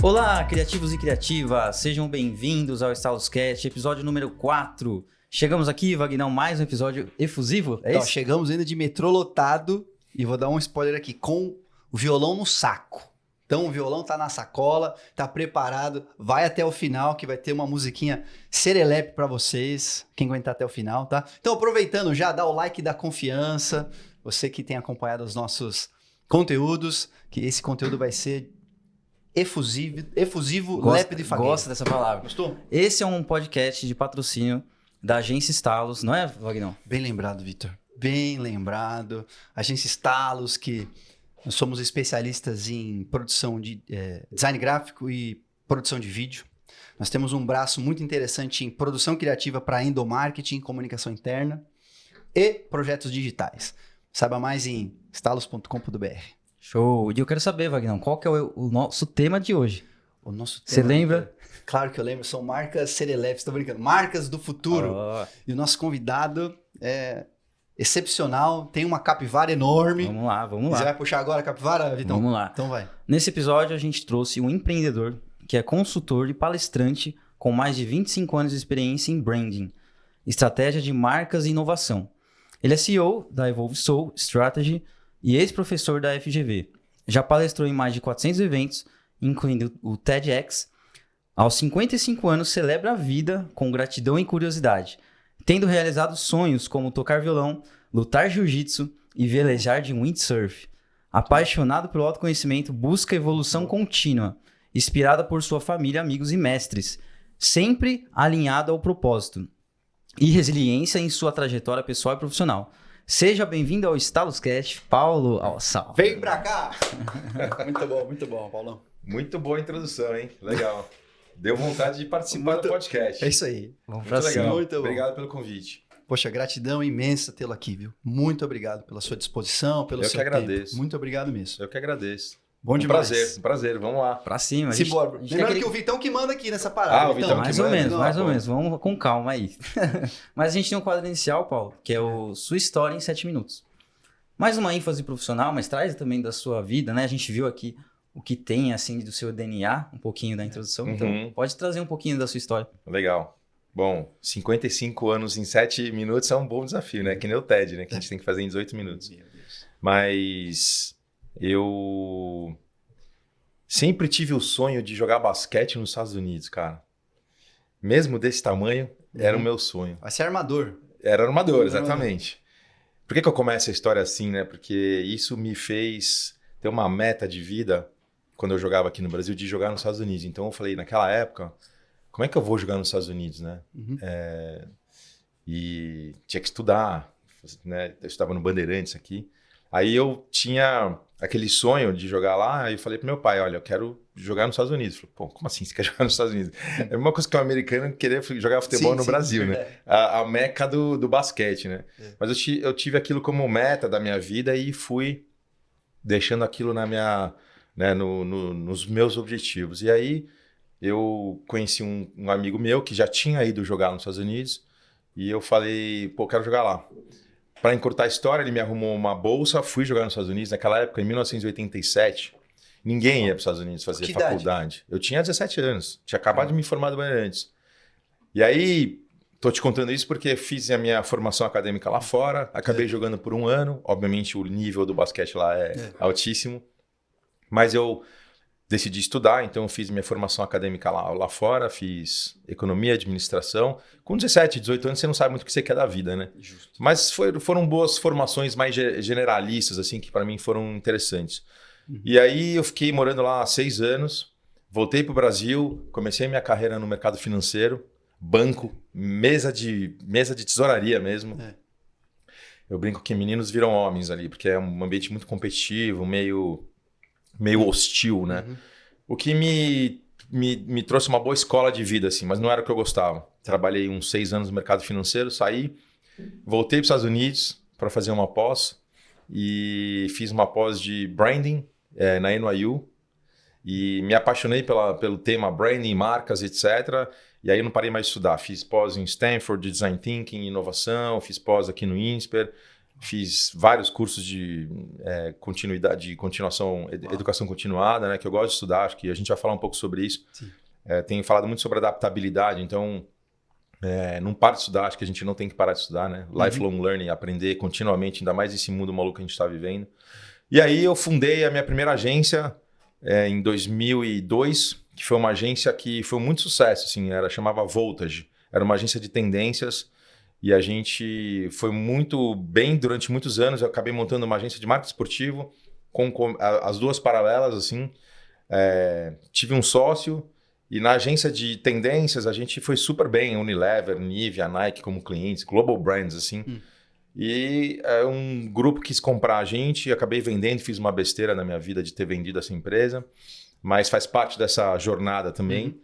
Olá, criativos e criativas, sejam bem-vindos ao StalosCast, episódio número 4. Chegamos aqui, Vagnão, mais um episódio efusivo, é Então, isso? chegamos ainda de metrô lotado e vou dar um spoiler aqui, com o violão no saco. Então o violão tá na sacola, tá preparado, vai até o final que vai ter uma musiquinha serelepe pra vocês, quem aguentar até o final, tá? Então aproveitando já, dá o like da confiança, você que tem acompanhado os nossos conteúdos, que esse conteúdo vai ser efusivo, lépido e fagueiro. Gosta dessa palavra. Gostou? Esse é um podcast de patrocínio da agência Stalos, não é, Vagnão? Bem lembrado, Vitor. Bem lembrado. Agência Stalos, que nós somos especialistas em produção de design gráfico e produção de vídeo. Nós temos um braço muito interessante em produção criativa para endomarketing, comunicação interna e projetos digitais. Saiba mais em stalos.com.br. Show! E eu quero saber, Vagnão, qual que é o nosso tema de hoje? O nosso Você tema, lembra? Claro que eu lembro, são marcas serelepes, estou brincando, marcas do futuro. Oh, E o nosso convidado é excepcional, tem uma capivara enorme. vamos lá. Você vai puxar agora a capivara, Vitão? Vamos lá. Então vai. Nesse episódio, a gente trouxe um empreendedor que é consultor e palestrante com mais de 25 anos de experiência em branding, estratégia de marcas e inovação. Ele é CEO da Evolve Soul Strategy e ex-professor da FGV. Já palestrou em mais de 400 eventos, incluindo o TEDx. Aos 55 anos, celebra a vida com gratidão e curiosidade, tendo realizado sonhos como tocar violão, lutar jiu-jitsu e velejar de windsurf. Apaixonado pelo autoconhecimento, busca evolução contínua, inspirada por sua família, amigos e mestres, sempre alinhado ao propósito e resiliência em sua trajetória pessoal e profissional. Seja bem-vindo ao StalosCast, Paulo Alçal. Vem pra cá! Muito bom, Paulão. Muito boa introdução, hein? Legal. Deu vontade de participar do podcast. É isso aí. Vamos Muito pra legal. cima. Muito bom. Obrigado pelo convite. Poxa, gratidão imensa tê-lo aqui, viu? Muito obrigado pela sua disposição, pelo Eu seu que agradeço. tempo. Muito obrigado mesmo. Eu que agradeço. Bom Um demais. prazer. Vamos lá. Pra cima. Simbora. a gente Lembrando quer que o Vitão que manda aqui nessa parada. Ah, o Vitão que mais ou manda. menos, Não, mais ou bom. menos. Vamos com calma aí. Mas a gente tem um quadro inicial, Paulo, que é o Sua História em 7 Minutos. Mais uma ênfase profissional, mas traz também da sua vida, né? A gente viu aqui o que tem, assim, do seu DNA, um pouquinho da introdução. Então, Uhum. pode trazer um pouquinho da sua história. Legal. Bom, 55 anos em 7 minutos é um bom desafio, né? Que nem o TED, né? Que a gente tem que fazer em 18 minutos. Meu Deus. Mas eu sempre tive o sonho de jogar basquete nos Estados Unidos, cara. Mesmo desse tamanho, era o meu sonho. Vai ser armador. Era armador, exatamente. Por que eu começo a história assim, né? Porque isso me fez ter uma meta de vida, quando eu jogava aqui no Brasil, de jogar nos Estados Unidos. Então eu falei, naquela época, como é que eu vou jogar nos Estados Unidos, né? Uhum. E tinha que estudar, né? Eu estudava no Bandeirantes aqui. Aí eu tinha aquele sonho de jogar lá, e eu falei pro meu pai, olha, eu quero jogar nos Estados Unidos. Ele falou, pô, como assim você quer jogar nos Estados Unidos? É a mesma coisa que o americano querer jogar futebol no Brasil, né? A meca do basquete, né? É. Mas eu tive aquilo como meta da minha vida e fui deixando aquilo na minha, né, nos meus objetivos. E aí eu conheci um amigo meu que já tinha ido jogar nos Estados Unidos e eu falei, pô, quero jogar lá. Para encurtar a história, ele me arrumou uma bolsa, fui jogar nos Estados Unidos. Naquela época, em 1987, ninguém ia para os Estados Unidos fazer Que faculdade. Eu tinha 17 anos, tinha acabado de me formar do Bandeirantes. E aí, tô te contando isso porque fiz a minha formação acadêmica lá fora, acabei jogando por um ano. Obviamente, o nível do basquete lá é altíssimo. Mas eu decidi estudar, então eu fiz minha formação acadêmica lá fora, fiz economia, administração. Com 17, 18 anos, você não sabe muito o que você quer da vida, né? Justo. Mas foram boas formações mais generalistas, assim, que para mim foram interessantes. E aí eu fiquei morando lá há 6 anos, voltei para o Brasil, comecei minha carreira no mercado financeiro, banco, mesa de tesouraria mesmo. É. Eu brinco que meninos viram homens ali, porque é um ambiente muito competitivo, meio hostil, né? Uhum. O que me trouxe uma boa escola de vida, assim, mas não era o que eu gostava. Trabalhei uns 6 anos no mercado financeiro, saí, voltei para os Estados Unidos para fazer uma pós e fiz uma pós de branding na NYU e me apaixonei pelo tema branding, marcas, etc. E aí eu não parei mais de estudar. Fiz pós em Stanford de Design Thinking, inovação, fiz pós aqui no INSPER. Fiz vários cursos de continuação, educação continuada, né? Que eu gosto de estudar, acho que a gente vai falar um pouco sobre isso. Tenho falado muito sobre adaptabilidade, então não para de estudar, acho que a gente não tem que parar de estudar, né? Lifelong learning, aprender continuamente, ainda mais nesse mundo maluco que a gente está vivendo. E aí eu fundei a minha primeira agência em 2002, que foi uma agência que foi muito sucesso, assim, chamava Voltage, era uma agência de tendências. E a gente foi muito bem durante muitos anos. Eu acabei montando uma agência de marketing esportivo com as duas paralelas, assim. Tive um sócio e na agência de tendências a gente foi super bem. Unilever, Nivea, Nike como clientes, Global Brands, assim. E um grupo quis comprar a gente, acabei vendendo, fiz uma besteira na minha vida de ter vendido essa empresa. Mas faz parte dessa jornada também.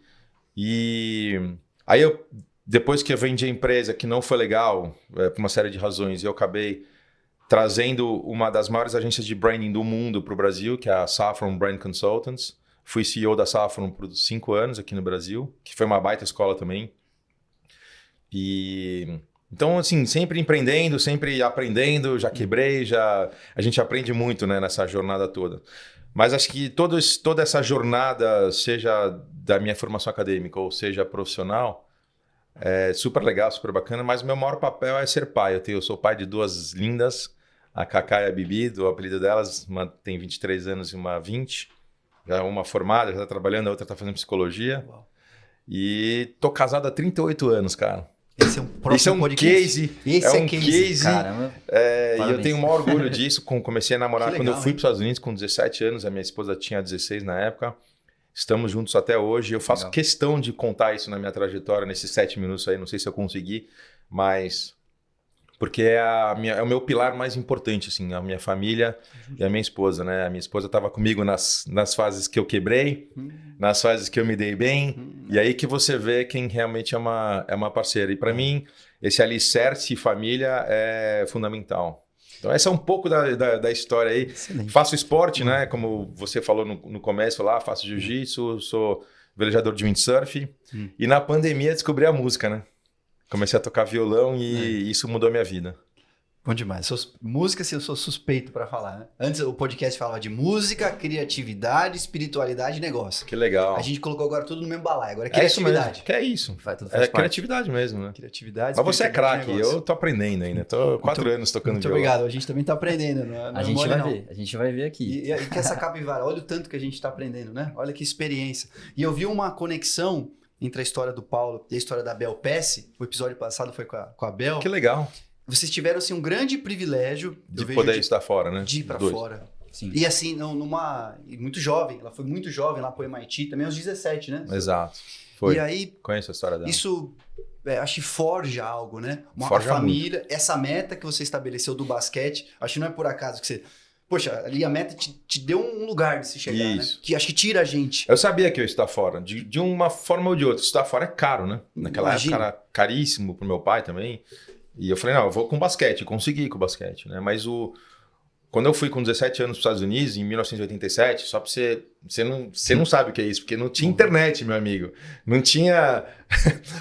E aí depois que eu vendi a empresa, que não foi legal, por uma série de razões, eu acabei trazendo uma das maiores agências de branding do mundo para o Brasil, que é a Saffron Brand Consultants. Fui CEO da Saffron por 5 anos aqui no Brasil, que foi uma baita escola também. E então, assim, sempre empreendendo, sempre aprendendo, já quebrei, a gente aprende muito, né, nessa jornada toda. Mas acho que toda essa jornada, seja da minha formação acadêmica ou seja profissional, é super legal, super bacana, mas o meu maior papel é ser pai. Eu sou pai de 2 lindas, a Cacá e a Bibi, do apelido delas. Uma tem 23 anos e uma 20. Já uma formada, já está trabalhando, a outra está fazendo psicologia. Uau. E tô casado há 38 anos, cara. Esse é um próximo podcast. Esse é um case. Caramba. E eu tenho o maior orgulho disso. Comecei a namorar quando eu fui para os Estados Unidos com 17 anos. A minha esposa tinha 16 na época. Estamos juntos até hoje. Eu faço questão de contar isso na minha trajetória, nesses 7 minutos aí. Não sei se eu consegui, mas... Porque é o meu pilar mais importante, assim, a minha família e a minha esposa, né? A minha esposa estava comigo nas fases que eu quebrei, nas fases que eu me dei bem. E aí que você vê quem realmente é uma parceira. E para mim, esse alicerce família é fundamental. Então, essa é um pouco da história aí. Excelente. Faço esporte, né? Como você falou no começo lá, faço jiu-jitsu, sou velejador de windsurf. E na pandemia descobri a música, né? Comecei a tocar violão e isso mudou a minha vida. Bom demais. Música, assim, eu sou suspeito para falar, né? Antes o podcast falava de música, criatividade, espiritualidade e negócio. Que legal. A gente colocou agora tudo no mesmo balaio. Agora é criatividade. Que é isso. Criatividade mesmo, né? Criatividade. Mas você é craque, eu tô aprendendo ainda. Tô 4 anos tocando violão. Muito obrigado. A gente também tá aprendendo. A gente vai ver aqui. E que essa capivara, olha o tanto que a gente tá aprendendo, né? Olha que experiência. E eu vi uma conexão entre a história do Paulo e a história da Bel Pesce. O episódio passado foi com a Bel. Que legal. Vocês tiveram, assim, um grande privilégio... De poder estar fora, né? De ir pra fora. Sim. E assim, muito jovem. Ela foi muito jovem lá pro MIT, também aos 17, né? Exato. Foi. E aí... Conheço a história dela. Isso, acho que forja algo, né? Forja família, muito. Essa meta que você estabeleceu do basquete, acho que não é por acaso que você... Poxa, ali a meta te deu um lugar de se chegar, isso. Né? Que acho que tira a gente. Eu sabia que eu ia estar fora, de uma forma ou de outra. Estar fora é caro, né? Naquela época era caríssimo pro meu pai também. E eu falei, não, eu vou com basquete. Consegui ir com basquete, né? Mas quando eu fui com 17 anos para os Estados Unidos, em 1987, só para você não sabe o que é isso, porque não tinha internet, meu amigo. Não tinha...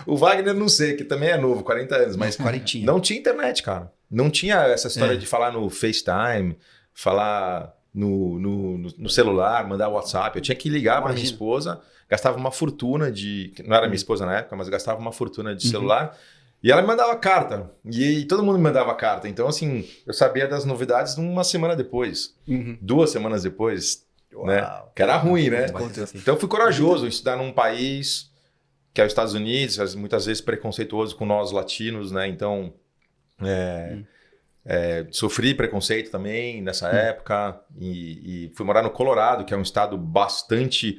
O Wagner não sei, que também é novo, 40 anos, mas não tinha internet, cara. Não tinha essa história de falar no FaceTime, falar no celular, mandar WhatsApp. Eu tinha que ligar para minha esposa, gastava uma fortuna não era minha esposa na época, mas gastava uma fortuna de celular. E ela me mandava carta. E todo mundo me mandava carta. Então, assim, eu sabia das novidades 1 semana depois. 2 semanas depois. Né? Que era ruim, né? Então, eu fui corajoso em estudar num país que é os Estados Unidos, muitas vezes preconceituoso com nós latinos, né? Então, sofri preconceito também nessa época. E fui morar no Colorado, que é um estado bastante...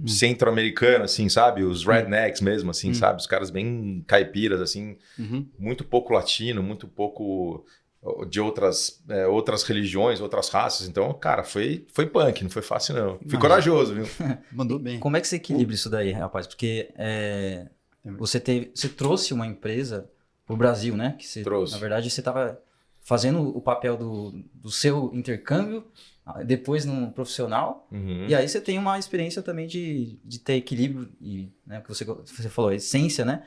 centro-americano, assim, sabe? Os rednecks mesmo, assim, sabe? Os caras bem caipiras, assim. Muito pouco latino, muito pouco de outras religiões, outras raças. Então, cara, foi punk, não foi fácil, não. Fui corajoso, viu? Mandou bem. Como é que você equilibra isso daí, rapaz? Porque você trouxe uma empresa pro Brasil, né? Que trouxe. Na verdade, você estava fazendo o papel do seu intercâmbio, depois no profissional, e aí você tem uma experiência também de ter equilíbrio, e, né, que você falou, a essência, né?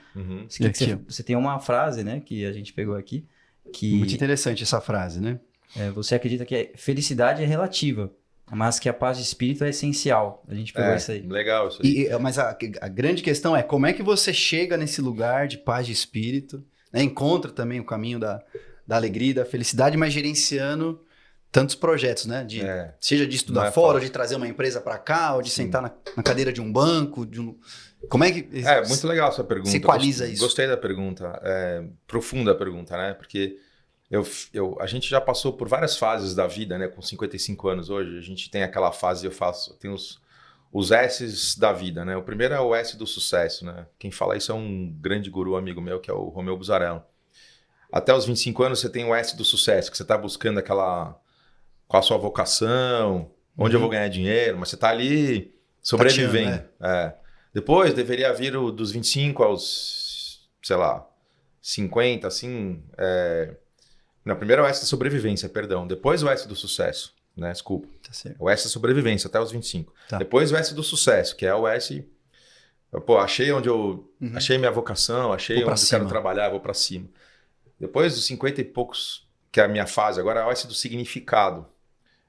Você tem uma frase, né, que a gente pegou aqui, Muito interessante essa frase, né? Você acredita que a felicidade é relativa, mas que a paz de espírito é essencial. A gente pegou isso aí. Legal isso aí. Mas a grande questão é como é que você chega nesse lugar de paz de espírito, né? Encontra também o caminho da alegria e da felicidade, mas gerenciando tantos projetos, né? Seja de estudar fora, ou de trazer uma empresa para cá, ou de sentar na cadeira de um banco. Como é que... muito legal essa pergunta. Se equaliza isso. Gostei da pergunta. Profunda a pergunta, né? Porque a gente já passou por várias fases da vida, né? Com 55 anos hoje, a gente tem aquela fase, tem os S's da vida, né? O primeiro é o S do sucesso, né? Quem fala isso é um grande guru amigo meu, que é o Romeu Buzarello. Até os 25 anos você tem o S do sucesso, que você está buscando qual a sua vocação, onde eu vou ganhar dinheiro, mas você está ali sobrevivendo. Depois deveria vir dos 25 aos, sei lá, 50, assim... Não, primeiro é o S da sobrevivência, perdão. Depois o S do sucesso, né? Desculpa. Tá certo. O S da sobrevivência até os 25. Tá. Depois o S do sucesso, que é o S... achei onde eu... Achei minha vocação, achei onde eu quero trabalhar, vou para cima. Depois dos 50 e poucos, que é a minha fase, agora é o S do significado.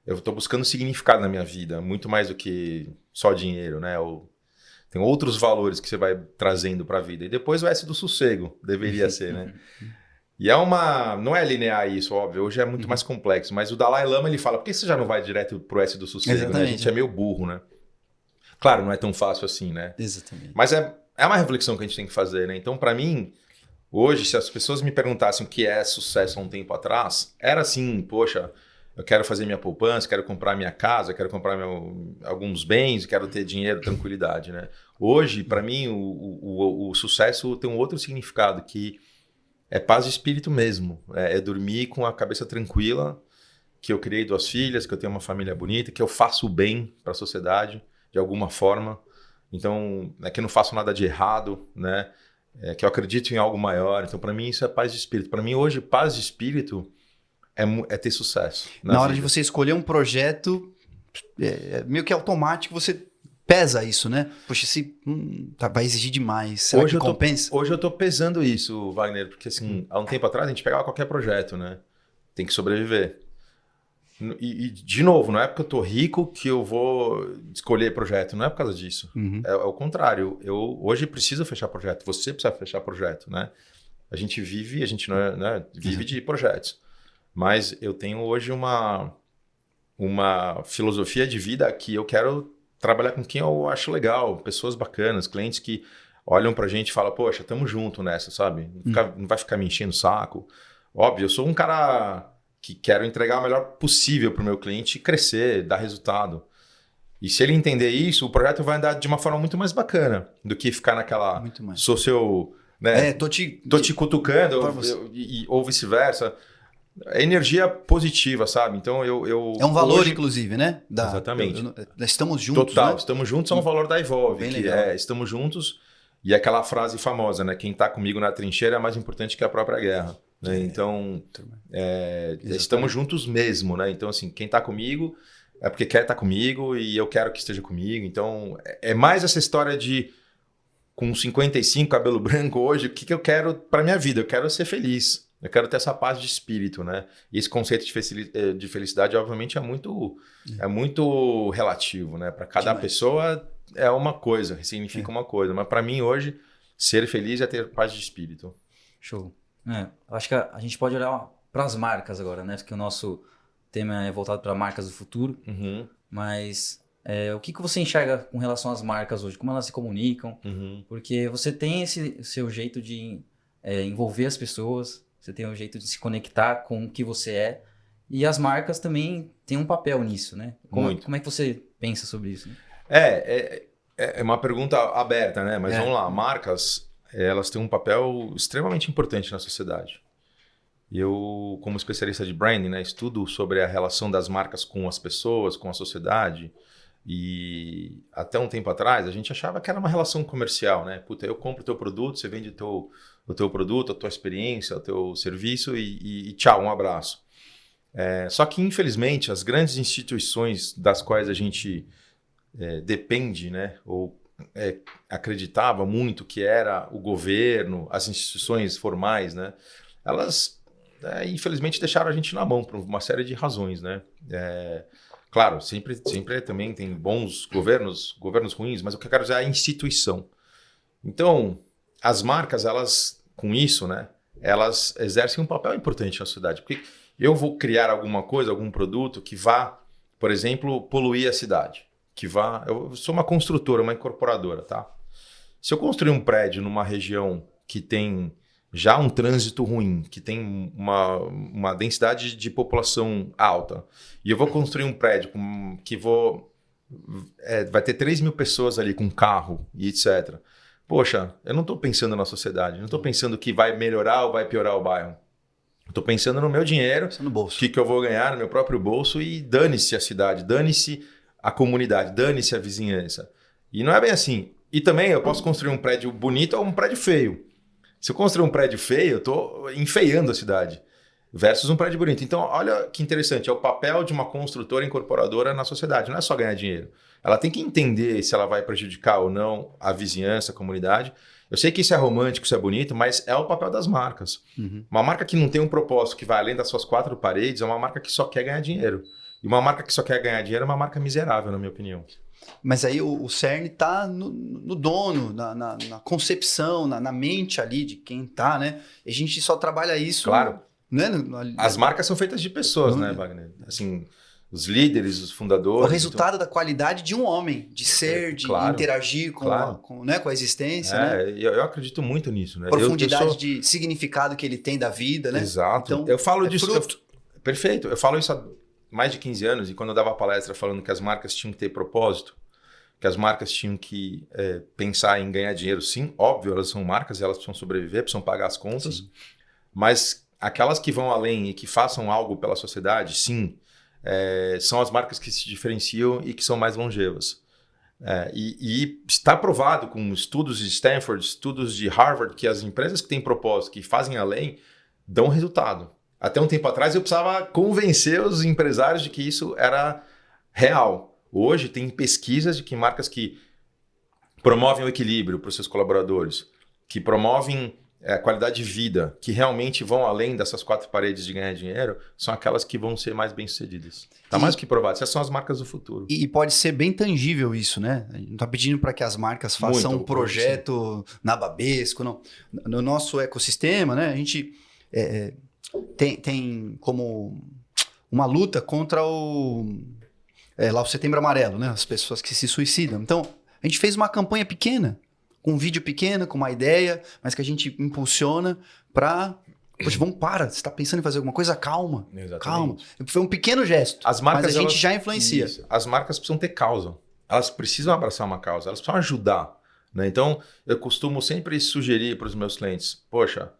Eu estou buscando significado na minha vida, muito mais do que só dinheiro, né? Tem outros valores que você vai trazendo para a vida. E depois o S do sossego, deveria ser, né? E não é linear isso, óbvio, hoje é muito mais complexo, mas o Dalai Lama ele fala, por que você já não vai direto pro S do sossego, né? A gente é meio burro, né? Claro, não é tão fácil assim, né? Exatamente. Mas é uma reflexão que a gente tem que fazer, né? Então, para mim, hoje, se as pessoas me perguntassem o que é sucesso há um tempo atrás, era assim, poxa, eu quero fazer minha poupança, quero comprar minha casa, quero comprar alguns bens, quero ter dinheiro, tranquilidade, né? Hoje, para mim, o sucesso tem um outro significado, que é paz de espírito mesmo. É dormir com a cabeça tranquila, que eu criei 2 filhas, que eu tenho uma família bonita, que eu faço o bem para a sociedade, de alguma forma. Então, que eu não faço nada de errado, né? Que eu acredito em algo maior. Então, para mim, isso é paz de espírito. Para mim, hoje, paz de espírito é ter sucesso. Na hora de você escolher um projeto, meio que automático, você pesa isso, né? Poxa, vai exigir demais. Será que compensa? Hoje eu tô pesando isso, Wagner, porque assim, há um tempo atrás a gente pegava qualquer projeto, né? Tem que sobreviver. E de novo, não é porque eu tô rico que eu vou escolher projeto, não é por causa disso. É o contrário. Eu hoje preciso fechar projeto, você precisa fechar projeto, né? A gente não é, né? Vive de projetos. Mas eu tenho hoje uma filosofia de vida que eu quero trabalhar com quem eu acho legal, pessoas bacanas, clientes que olham pra gente e falam, poxa, tamo junto nessa, sabe? Não vai ficar me enchendo o saco. Óbvio, eu sou um cara que quero entregar o melhor possível pro meu cliente e crescer, dar resultado. E se ele entender isso, o projeto vai andar de uma forma muito mais bacana do que ficar naquela... Muito mais. Sou seu... Né? Tô te cutucando, ou vice-versa. É energia positiva, sabe? Então é um valor, hoje... inclusive, né? Exatamente. Estamos juntos. Total, né? Estamos juntos é um valor da Evolve. Bem que legal. Estamos juntos, e aquela frase famosa, né? Quem tá comigo na trincheira é mais importante que a própria guerra. Né? Então, estamos juntos mesmo, né? Então, assim, quem tá comigo é porque quer estar comigo e eu quero que esteja comigo. Então, é mais essa história de com 55, cabelo branco hoje, o que eu quero para minha vida? Eu quero ser feliz. Eu quero ter essa paz de espírito, né? E esse conceito de felicidade, obviamente, é muito relativo, né? Para cada pessoa é uma coisa, significa uma coisa. Mas para mim, hoje, ser feliz é ter paz de espírito. Show. Eu acho que a gente pode olhar para as marcas agora, né? Porque o nosso tema é voltado para marcas do futuro. Mas o que você enxerga com relação às marcas hoje? Como elas se comunicam? Porque você tem esse seu jeito de envolver as pessoas, você tem um jeito de se conectar com o que você é. E as marcas também têm um papel nisso, né? Como é que você pensa sobre isso? Né? É uma pergunta aberta, né? Mas vamos lá, marcas, elas têm um papel extremamente importante na sociedade. Eu, como especialista de branding, né, estudo sobre a relação das marcas com as pessoas, com a sociedade. E até um tempo atrás, a gente achava que era uma relação comercial, né? Puta, eu compro o teu produto, você vende o teu produto, a tua experiência, o teu serviço e tchau, um abraço. Só que, infelizmente, as grandes instituições das quais a gente depende, né? Ou acreditava muito que era o governo, as instituições formais, né? Elas infelizmente deixaram a gente na mão por uma série de razões, né? Claro, sempre também tem bons governos ruins, mas o que eu quero dizer é a instituição. Então, as marcas, elas, com isso, né, elas exercem um papel importante na sociedade. Porque eu vou criar alguma coisa, algum produto que vá, por exemplo, poluir a cidade. Eu sou uma construtora, uma incorporadora, tá? Se eu construir um prédio numa região que tem já um trânsito ruim, que tem uma densidade de população alta, e eu vou construir um prédio que vai ter 3 mil pessoas ali com carro e etc. Poxa, eu não estou pensando na sociedade, não estou pensando que vai melhorar ou vai piorar o bairro. Estou pensando no meu dinheiro, no bolso. O que eu vou ganhar no meu próprio bolso e dane-se a cidade, dane-se a comunidade, dane-se a vizinhança. E não é bem assim. E também eu posso construir um prédio bonito ou um prédio feio. Se eu construir um prédio feio, eu estou enfeiando a cidade. Versus um prédio bonito. Então, olha que interessante. É o papel de uma construtora incorporadora na sociedade. Não é só ganhar dinheiro. Ela tem que entender se ela vai prejudicar ou não a vizinhança, a comunidade. Eu sei que isso é romântico, isso é bonito, mas é o papel das marcas. Uhum. Uma marca que não tem um propósito que vai além das suas 4 paredes é uma marca que só quer ganhar dinheiro. E uma marca que só quer ganhar dinheiro é uma marca miserável, na minha opinião. Mas aí o cerne está no dono, na concepção, na mente ali de quem está, né? E a gente só trabalha isso... Claro. Né? As marcas são feitas de pessoas, né, Wagner? Assim, os líderes, os fundadores... O resultado da qualidade de um homem, de ser, de interagir com a existência. Né? Eu acredito muito nisso. Né? Profundidade de significado que ele tem da vida, né? Exato. Então, eu falo disso... Perfeito. Eu falo isso há mais de 15 anos, e quando eu dava palestra falando que as marcas tinham que ter propósito, que as marcas tinham que pensar em ganhar dinheiro, sim, óbvio, elas são marcas, elas precisam sobreviver, precisam pagar as contas, sim. Mas aquelas que vão além e que façam algo pela sociedade, sim, são as marcas que se diferenciam e que são mais longevas. E está provado com estudos de Stanford, estudos de Harvard, que as empresas que têm propósito, que fazem além, dão resultado. Até um tempo atrás eu precisava convencer os empresários de que isso era real. Hoje tem pesquisas de que marcas que promovem o equilíbrio para os seus colaboradores, que promovem a qualidade de vida, que realmente vão além dessas 4 paredes de ganhar dinheiro, são aquelas que vão ser mais bem-sucedidas. Está mais do que provado. Essas são as marcas do futuro. E pode ser bem tangível isso, né? A gente não está pedindo para que as marcas façam um projeto na Babesco, não. No nosso ecossistema, né? A gente tem como uma luta contra o Setembro Amarelo, né? As pessoas que se suicidam. Então, a gente fez uma campanha pequena, com um vídeo pequeno, com uma ideia, mas que a gente impulsiona para... Poxa, você está pensando em fazer alguma coisa? Calma. Exatamente. Calma. Foi um pequeno gesto, mas a gente já influencia. Isso. As marcas precisam ter causa. Elas precisam abraçar uma causa, elas precisam ajudar. Né? Então, eu costumo sempre sugerir para os meus clientes, poxa,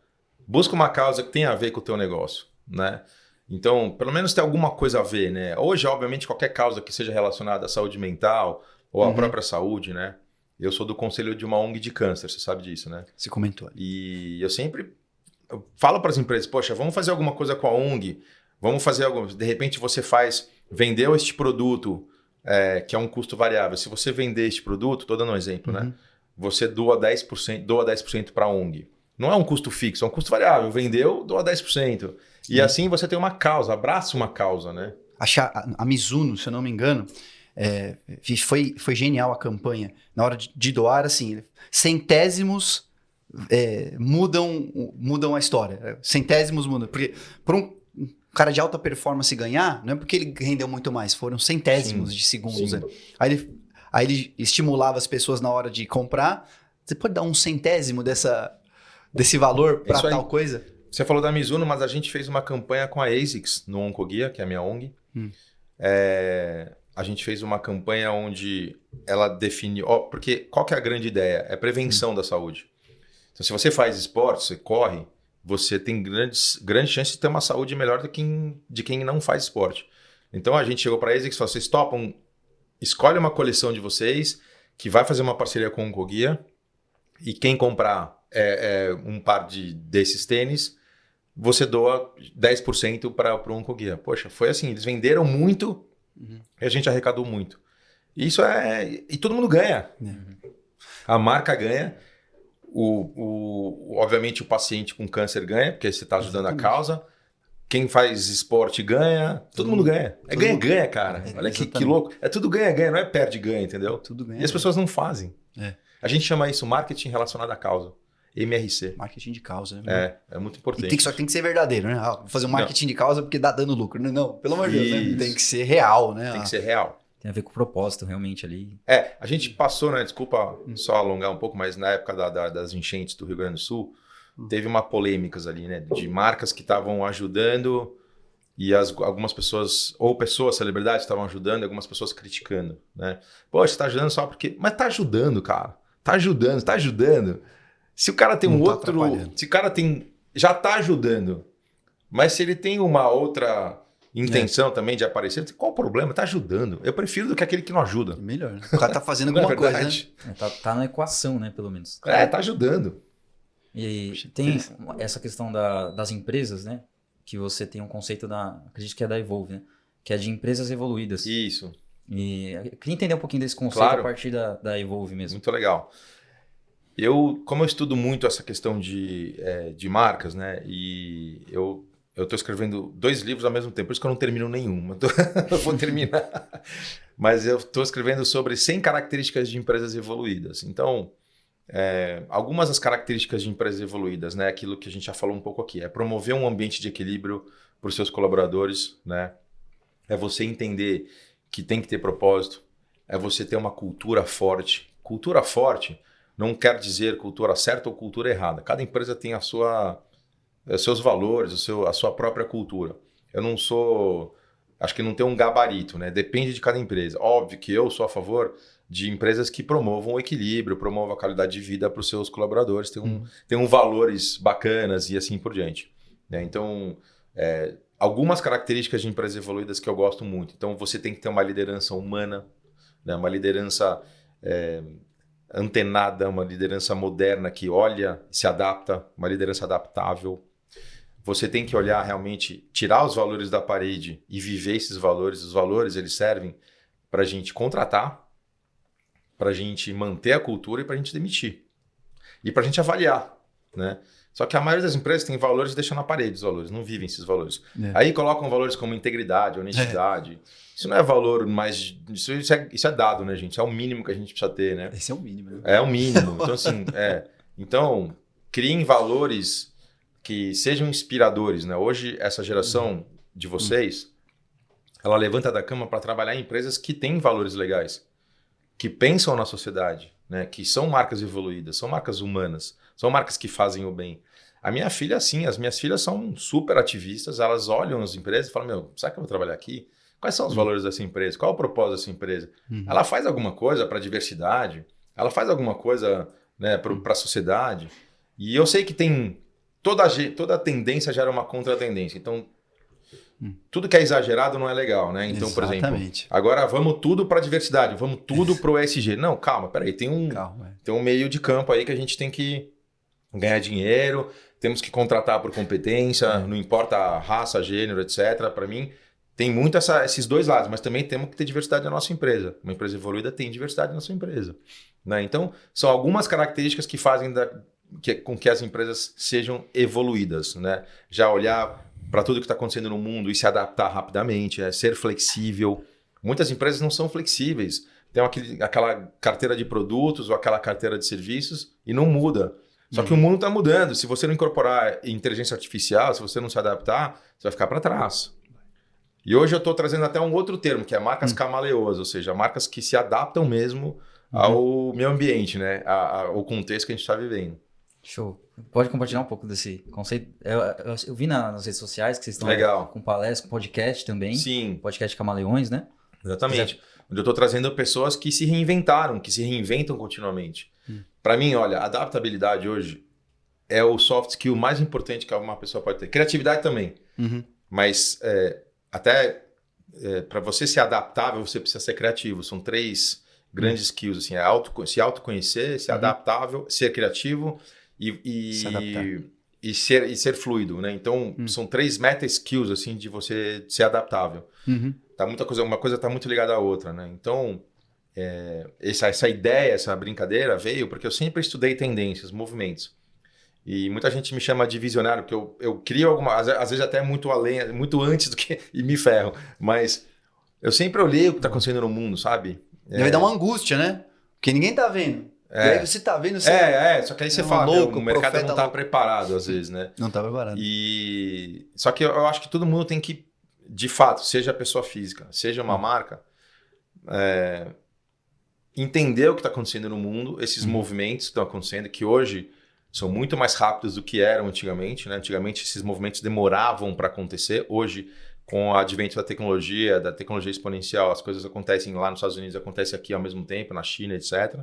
busca uma causa que tenha a ver com o teu negócio, né? Então, pelo menos tem alguma coisa a ver, né? Hoje, obviamente, qualquer causa que seja relacionada à saúde mental ou à própria saúde, né? Eu sou do conselho de uma ONG de câncer, você sabe disso, né? Você comentou. E eu sempre falo para as empresas, poxa, vamos fazer alguma coisa com a ONG, vamos fazer algo. De repente você vendeu este produto, que é um custo variável. Se você vender este produto, estou dando um exemplo, né? Você doa 10% para a ONG. Não é um custo fixo, é um custo variável. Vendeu, doa 10%. E assim você tem uma causa, abraça uma causa, né? A Mizuno, se eu não me engano, foi genial a campanha. Na hora de doar, assim, centésimos mudam a história. Centésimos mudam. Porque para um cara de alta performance ganhar, não é porque ele rendeu muito mais, foram centésimos de segundos. Né? Aí ele estimulava as pessoas na hora de comprar. Você pode dar um centésimo desse valor para tal coisa? Você falou da Mizuno, mas a gente fez uma campanha com a ASICS no Oncoguia, que é a minha ONG. A gente fez uma campanha onde ela define... porque qual que é a grande ideia? É prevenção da saúde. Então, se você faz esporte, você corre, você tem grandes chances de ter uma saúde melhor de quem não faz esporte. Então, a gente chegou para a ASICS e falou, vocês topam, escolhe uma coleção de vocês que vai fazer uma parceria com o Oncoguia e quem comprar um par desses tênis, você doa 10% para o Oncoguia. Poxa, foi assim, eles venderam muito e a gente arrecadou muito. Isso e todo mundo ganha. A marca ganha, obviamente o paciente com câncer ganha, porque você está ajudando a causa, Quem faz esporte ganha, todo mundo ganha. É ganha-ganha, cara. Olha que louco. É tudo ganha-ganha, não é perde-ganha, entendeu? Tudo ganha. E as pessoas não fazem. É. A gente chama isso marketing relacionado à causa. MRC. Marketing de causa, né? É muito importante. E só que tem que ser verdadeiro, né? Vou fazer um marketing de causa porque dá dando lucro. Não, pelo amor de Deus, né? Tem que ser real, né? Tem que ser real. Tem a ver com o propósito, realmente, ali. A gente passou, né? Desculpa só alongar um pouco, mas na época das enchentes do Rio Grande do Sul, teve uma polêmicas ali, né? De marcas que estavam ajudando e algumas pessoas, ou pessoas, celebridades, estavam ajudando e algumas pessoas criticando, né? Poxa, tá ajudando só porque... Mas tá ajudando, cara. Tá ajudando. Se o cara tem um outro... Se o cara tem... Já tá ajudando. Mas se ele tem uma outra intenção também de aparecer, qual o problema? Tá ajudando. Eu prefiro do que aquele que não ajuda. Melhor. O cara tá fazendo alguma coisa, né? Tá na equação, né? Pelo menos. Tá ajudando. E tem essa questão das empresas, né? Que você tem um conceito acredito que é da Evolve, né? Que é de empresas evoluídas. Isso. E eu queria entender um pouquinho desse conceito a partir da Evolve mesmo. Muito legal. Como eu estudo muito essa questão de marcas, né? E eu estou escrevendo 2 livros ao mesmo tempo, por isso que eu não termino nenhum. Eu vou terminar. Mas eu estou escrevendo sobre 100 características de empresas evoluídas. Então, algumas das características de empresas evoluídas, né? Aquilo que a gente já falou um pouco aqui, é promover um ambiente de equilíbrio para os seus colaboradores, né? É você entender que tem que ter propósito, é você ter uma cultura forte. Cultura forte não quer dizer cultura certa ou cultura errada. Cada empresa tem os seus valores, a sua própria cultura. Eu não sou... Acho que não tem um gabarito, né? Depende de cada empresa. Óbvio que eu sou a favor de empresas que promovam o equilíbrio, promovam a qualidade de vida para os seus colaboradores, tenham valores bacanas e assim por diante. Né? Então, algumas características de empresas evoluídas que eu gosto muito. Então, você tem que ter uma liderança humana, né? Uma liderança... antenada, uma liderança moderna que olha, se adapta, uma liderança adaptável. Você tem que olhar realmente, tirar os valores da parede e viver esses valores. Os valores, eles servem para a gente contratar, para a gente manter a cultura e para a gente demitir. E para a gente avaliar, né? Só que a maioria das empresas tem valores e deixam na parede os valores, não vivem esses valores. Aí colocam valores como integridade, honestidade. Isso não é valor, mas isso é dado, né, gente? É o mínimo que a gente precisa ter, né? Esse é o mínimo. Né? É o mínimo. Então, assim, Então, criem valores que sejam inspiradores, né? Hoje, essa geração de vocês, ela levanta da cama para trabalhar em empresas que têm valores legais, que pensam na sociedade, né? Que são marcas evoluídas, são marcas humanas, são marcas que fazem o bem. A minha filha, assim, as minhas filhas são super ativistas, elas olham as empresas e falam, será que eu vou trabalhar aqui? Quais são os valores dessa empresa? Qual é o propósito dessa empresa? Ela faz alguma coisa para a diversidade? Ela faz alguma coisa, né, para a sociedade? E eu sei que tem... Toda tendência gera uma contra-tendência. Então, tudo que é exagerado não é legal, né? Então, por exemplo, agora vamos tudo para a diversidade, vamos tudo para o ESG. Não, calma, peraí, tem um meio de campo aí que a gente tem que ganhar dinheiro, temos que contratar por competência, não importa a raça, gênero, etc. Para mim, tem muito esses dois lados, mas também temos que ter diversidade na nossa empresa. Uma empresa evoluída tem diversidade na sua empresa. Né? Então, são algumas características que fazem com que as empresas sejam evoluídas. Né? Já olhar para tudo que está acontecendo no mundo e se adaptar rapidamente, ser flexível. Muitas empresas não são flexíveis. Tem aquela carteira de produtos ou aquela carteira de serviços e não muda. Só que o mundo está mudando. Se você não incorporar inteligência artificial, se você não se adaptar, você vai ficar para trás. E hoje eu estou trazendo até um outro termo, que é marcas camaleoas, ou seja, marcas que se adaptam mesmo ao meio ambiente, né? Ao contexto que a gente está vivendo. Show. Pode compartilhar um pouco desse conceito? Eu vi nas redes sociais que vocês estão com palestra, com podcast também. Sim. Podcast Camaleões, né? Exatamente. Onde eu estou trazendo pessoas que se reinventaram, que se reinventam continuamente. Para mim, olha, adaptabilidade hoje é o soft skill mais importante que uma pessoa pode ter. Criatividade também. Mas até para você ser adaptável, você precisa ser criativo. São 3 grandes skills. Assim, se autoconhecer, ser adaptável, ser criativo e ser fluido. Né? Então, são 3 meta skills assim, de você ser adaptável. Tá uma coisa está muito ligada à outra. Né? Então, essa ideia, essa brincadeira veio porque eu sempre estudei tendências, movimentos. E muita gente me chama de visionário, porque eu crio alguma... Às vezes até muito além, muito antes do que... E me ferro. Mas eu sempre olhei o que está acontecendo no mundo, sabe? Deve dar uma angústia, né? Porque ninguém tá vendo. E aí você tá vendo... Você... Só que aí você fala, louco, o mercado não tá louco. preparado às vezes, né? Não tá preparado. Só que eu acho que todo mundo tem que, de fato, seja pessoa física, seja uma marca, entender o que está acontecendo no mundo, esses movimentos que estão acontecendo, que hoje são muito mais rápidos do que eram antigamente, né? Antigamente esses movimentos demoravam para acontecer, hoje com o advento da tecnologia exponencial, as coisas acontecem lá nos Estados Unidos, acontecem aqui ao mesmo tempo, na China, etc.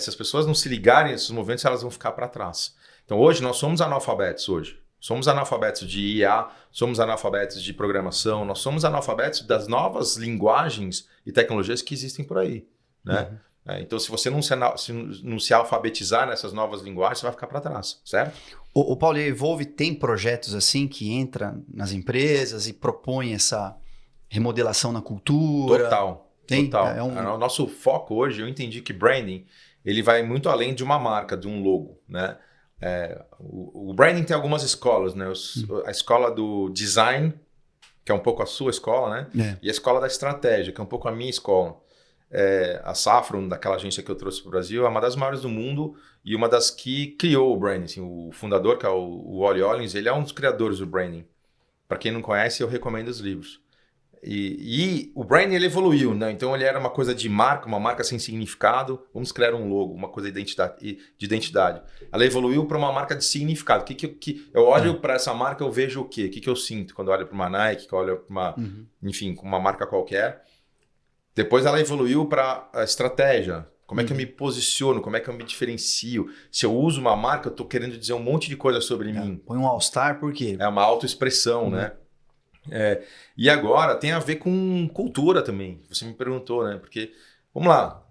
Se as pessoas não se ligarem a esses movimentos, elas vão ficar para trás. Então hoje nós somos analfabetos hoje. Somos analfabetos de IA, somos analfabetos de programação, nós somos analfabetos das novas linguagens e tecnologias que existem por aí, né? Então, se você não se alfabetizar nessas novas linguagens, você vai ficar para trás, certo? O Paulo, a Evolve tem projetos assim que entra nas empresas e propõe essa remodelação na cultura? Total. Tem? Total. O nosso foco hoje, eu entendi que branding, ele vai muito além de uma marca, de um logo, né? O branding tem algumas escolas, né? A escola do design, que é um pouco a sua escola, né? E a escola da estratégia, que é um pouco a minha escola. A Safron, daquela agência que eu trouxe para o Brasil, é uma das maiores do mundo e uma das que criou o branding. Assim, o fundador, que é o Wally Ollins, ele é um dos criadores do branding. Para quem não conhece, eu recomendo os livros. E o branding ele evoluiu, né? Então ele era uma coisa de marca, uma marca sem significado. Vamos criar um logo, uma coisa de identidade. Ela evoluiu para uma marca de significado. Que eu olho para essa marca, eu vejo o quê? O que eu sinto quando eu olho para uma Nike, quando eu olho para uma, enfim, uma marca qualquer. Depois ela evoluiu para a estratégia. Como é que eu me posiciono? Como é que eu me diferencio? Se eu uso uma marca, eu estou querendo dizer um monte de coisa sobre mim. Põe um all-star por quê? É uma autoexpressão, né? E agora tem a ver com cultura também. Você me perguntou, né? Porque, vamos lá.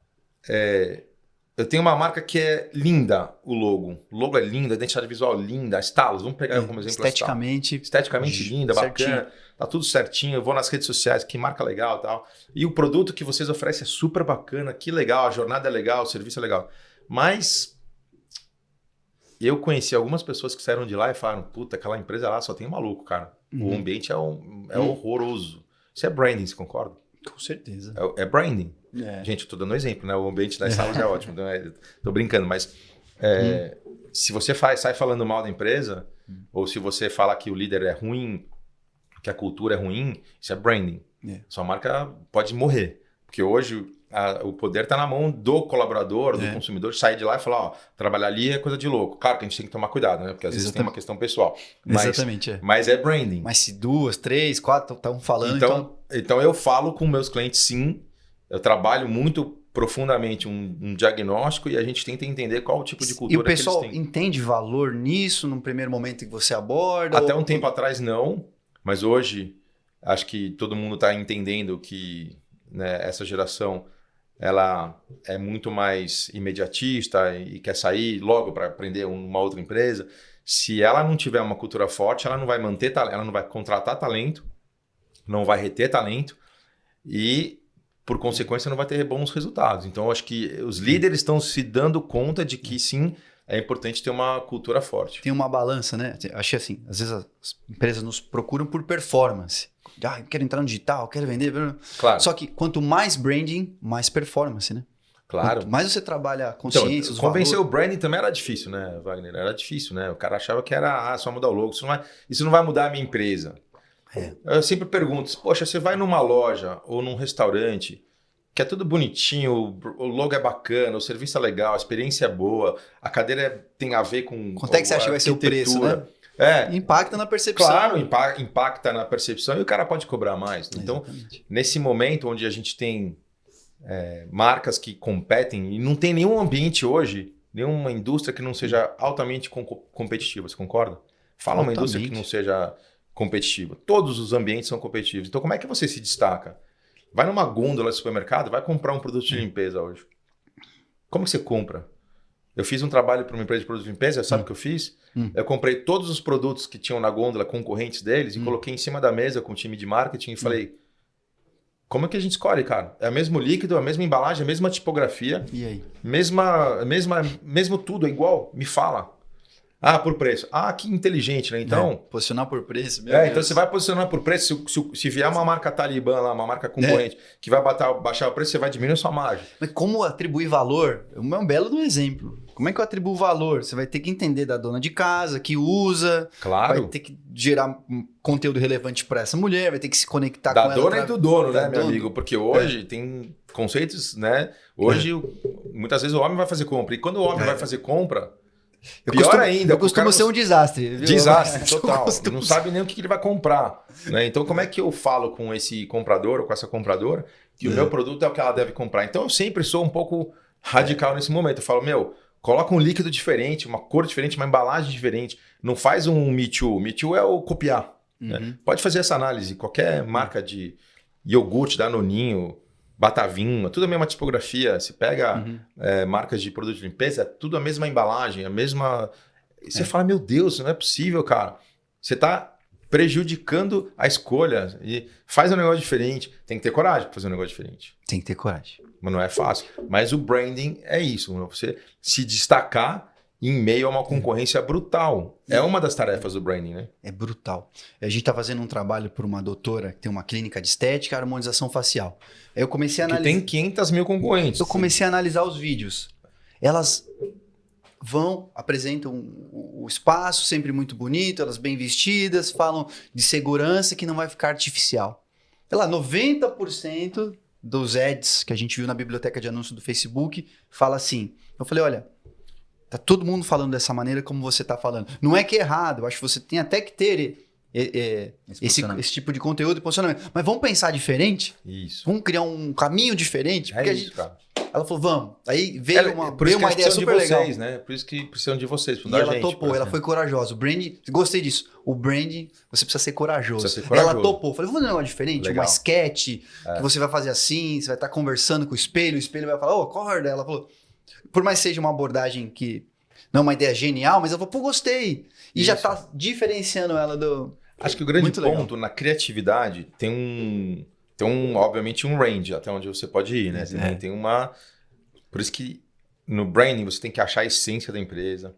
Eu tenho uma marca que é linda, o logo. O logo é lindo, a identidade visual é linda. A Stalos, vamos pegar como exemplo esteticamente linda, bacana. Tá tudo certinho, eu vou nas redes sociais, que marca legal e tal. E o produto que vocês oferecem é super bacana, que legal, a jornada é legal, o serviço é legal. Mas eu conheci algumas pessoas que saíram de lá e falaram, puta, aquela empresa lá só tem maluco, cara. O ambiente é horroroso. Isso é branding, você concorda? Com certeza. É branding. Gente, eu tô dando um exemplo, né? O ambiente das salas é ótimo, então tô brincando, mas se você sai falando mal da empresa, ou se você fala que o líder é ruim, que a cultura é ruim, isso é branding. Sua marca pode morrer. Porque hoje o poder está na mão do colaborador, do consumidor, sair de lá e falar, ó, trabalhar ali é coisa de louco. Claro que a gente tem que tomar cuidado, né? Porque às vezes tem uma questão pessoal. Mas é branding. Mas se 2, 3, 4 estão falando... Então eu falo com meus clientes, sim. Eu trabalho muito profundamente um diagnóstico e a gente tenta entender qual o tipo de cultura que eles têm. E o pessoal entende valor nisso num primeiro momento que você aborda? Até um tempo atrás não. Mas hoje, acho que todo mundo está entendendo que, né, essa geração ela é muito mais imediatista e quer sair logo para aprender uma outra empresa. Se ela não tiver uma cultura forte, ela não vai manter, ela não vai contratar talento, não vai reter talento e, por consequência, não vai ter bons resultados. Então, acho que os líderes estão se dando conta de que, sim, é importante ter uma cultura forte. Tem uma balança, né? Achei assim, às vezes as empresas nos procuram por performance. Quero entrar no digital, quero vender. Claro. Só que quanto mais branding, mais performance, né? Claro. Quanto mais você trabalha a consciência, então, convencer o branding também era difícil, né, Wagner? Era difícil, né? O cara achava que era só mudar o logo. Isso não vai mudar a minha empresa. Eu sempre pergunto, poxa, você vai numa loja ou num restaurante que é tudo bonitinho, o logo é bacana, o serviço é legal, a experiência é boa, a cadeira tem a ver com... Quanto é que você acha que vai ser o preço, né? Impacta na percepção. Claro, impacta na percepção e o cara pode cobrar mais. Então, nesse momento onde a gente tem marcas que competem e não tem nenhum ambiente hoje, nenhuma indústria que não seja altamente competitiva, você concorda? Fala uma indústria que não seja competitiva. Todos os ambientes são competitivos. Então, como é que você se destaca? Vai numa gôndola de supermercado, vai comprar um produto de limpeza hoje. Como que você compra? Eu fiz um trabalho para uma empresa de produto de limpeza, sabe o que eu fiz? Eu comprei todos os produtos que tinham na gôndola, concorrentes deles, e coloquei em cima da mesa com o time de marketing e falei, como é que a gente escolhe, cara? É o mesmo líquido, a mesma embalagem, a mesma tipografia. E aí? Mesmo tudo, é igual. Me fala. Ah, por preço. Ah, que inteligente, né? Então... Posicionar por preço. Meu Deus. Então você vai posicionar por preço. Se vier uma marca talibã lá, uma marca concorrente, que vai baixar o preço, você vai diminuir a sua margem. Mas como atribuir valor? É um belo do exemplo. Como é que eu atribuo valor? Você vai ter que entender da dona de casa, que usa. Claro. Vai ter que gerar um conteúdo relevante para essa mulher, vai ter que se conectar Da com ela. dona e do dono, da né, meu dona. amigo? Porque hoje tem conceitos, né? Hoje, muitas vezes o homem vai fazer compra. E quando o homem vai fazer compra... Pior ainda. Eu costumo ser um desastre. Viu? Desastre total. Não sabe nem o que ele vai comprar. Né? Então, como é que eu falo com esse comprador ou com essa compradora que o meu produto é o que ela deve comprar? Então, eu sempre sou um pouco radical nesse momento. Eu falo, coloca um líquido diferente, uma cor diferente, uma embalagem diferente. Não faz um Me Too. Me Too é o copiar. Né? Pode fazer essa análise. Qualquer marca de iogurte, Danoninho, Batavinho, tudo a mesma tipografia. Se pega marcas de produto de limpeza, é tudo a mesma embalagem, a mesma... Você fala, meu Deus, não é possível, cara. Você está prejudicando a escolha. E faz um negócio diferente. Tem que ter coragem para fazer um negócio diferente. Tem que ter coragem. Mas não é fácil. Mas o branding é isso. Você se destacar em meio a uma concorrência brutal. É uma das tarefas do branding, né? É brutal. A gente está fazendo um trabalho por uma doutora que tem uma clínica de estética e harmonização facial. Aí eu comecei a Que analisar... tem 500 mil concorrentes. Eu comecei a analisar os vídeos. Elas apresentam o espaço sempre muito bonito, elas bem vestidas, falam de segurança que não vai ficar artificial. Sei lá, 90% dos ads que a gente viu na biblioteca de anúncios do Facebook fala assim. Eu falei, olha, tá todo mundo falando dessa maneira como você tá falando. Não é que é errado, eu acho que você tem até que ter esse tipo de conteúdo e posicionamento. Mas vamos pensar diferente? Isso. Vamos criar um caminho diferente? Porque cara. Ela falou, vamos. Aí veio uma ideia super de vocês, legal. né? Por isso que precisam de vocês. E ela topou, ela foi corajosa. O branding, gostei disso. O branding, você precisa ser corajoso. Ela topou. Falei, vamos fazer um negócio diferente? Legal. Uma sketch que você vai fazer assim, você vai estar conversando com o espelho vai falar, acorda. Ela falou, por mais que seja uma abordagem que não é uma ideia genial, mas ela falou, pô, gostei. E já tá diferenciando ela do... Acho que o grande ponto na criatividade tem obviamente um range até onde você pode ir, né? Tem uma... Por isso que no branding você tem que achar a essência da empresa,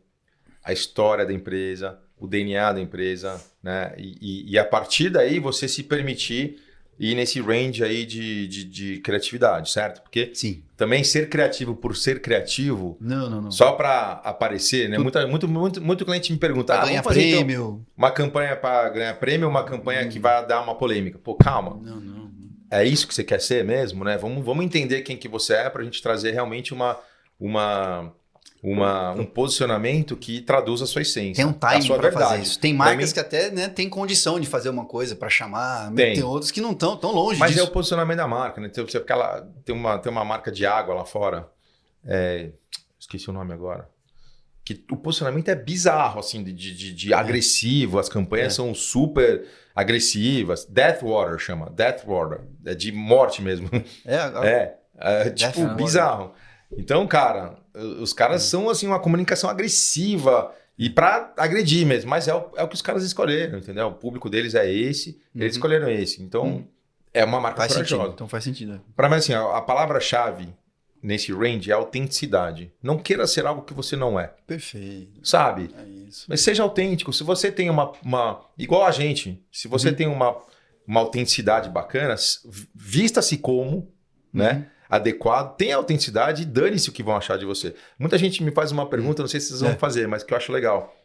a história da empresa, o DNA da empresa, né? E a partir daí você se permitir ir nesse range aí de criatividade, certo? Porque também ser criativo por ser criativo, não. Só para aparecer, né? Muito cliente me pergunta, ganhar vamos fazer prêmio. Então, uma campanha para ganhar prêmio, uma campanha que vai dar uma polêmica. Pô, calma. Não. É isso que você quer ser mesmo, né? Vamos entender quem que você é para a gente trazer realmente um posicionamento que traduz a sua essência. Tem um timing para fazer isso. Tem marcas que até tem condição de fazer uma coisa para chamar, tem outros que não estão tão longe Mas disso. É o posicionamento da marca, né? Tem uma marca de água lá fora, esqueci o nome agora, que o posicionamento é bizarro, assim, de agressivo, as campanhas são super agressivas. Deathwater chama, Deathwater, é de morte mesmo. Tipo, bizarro. Então, cara, os caras são assim uma comunicação agressiva e para agredir mesmo, mas é o que os caras escolheram, entendeu? O público deles é esse, eles escolheram esse. Então, é uma marca corajosa. Então faz sentido. Para mim, assim, a palavra-chave nesse range é autenticidade. Não queira ser algo que você não é. Perfeito. Sabe? É isso. Mas seja autêntico. Se você tem igual a gente, se você tem uma autenticidade bacana, vista-se como, né? Adequado, tenha autenticidade e dane-se o que vão achar de você. Muita gente me faz uma pergunta, não sei se vocês vão fazer, mas que eu acho legal.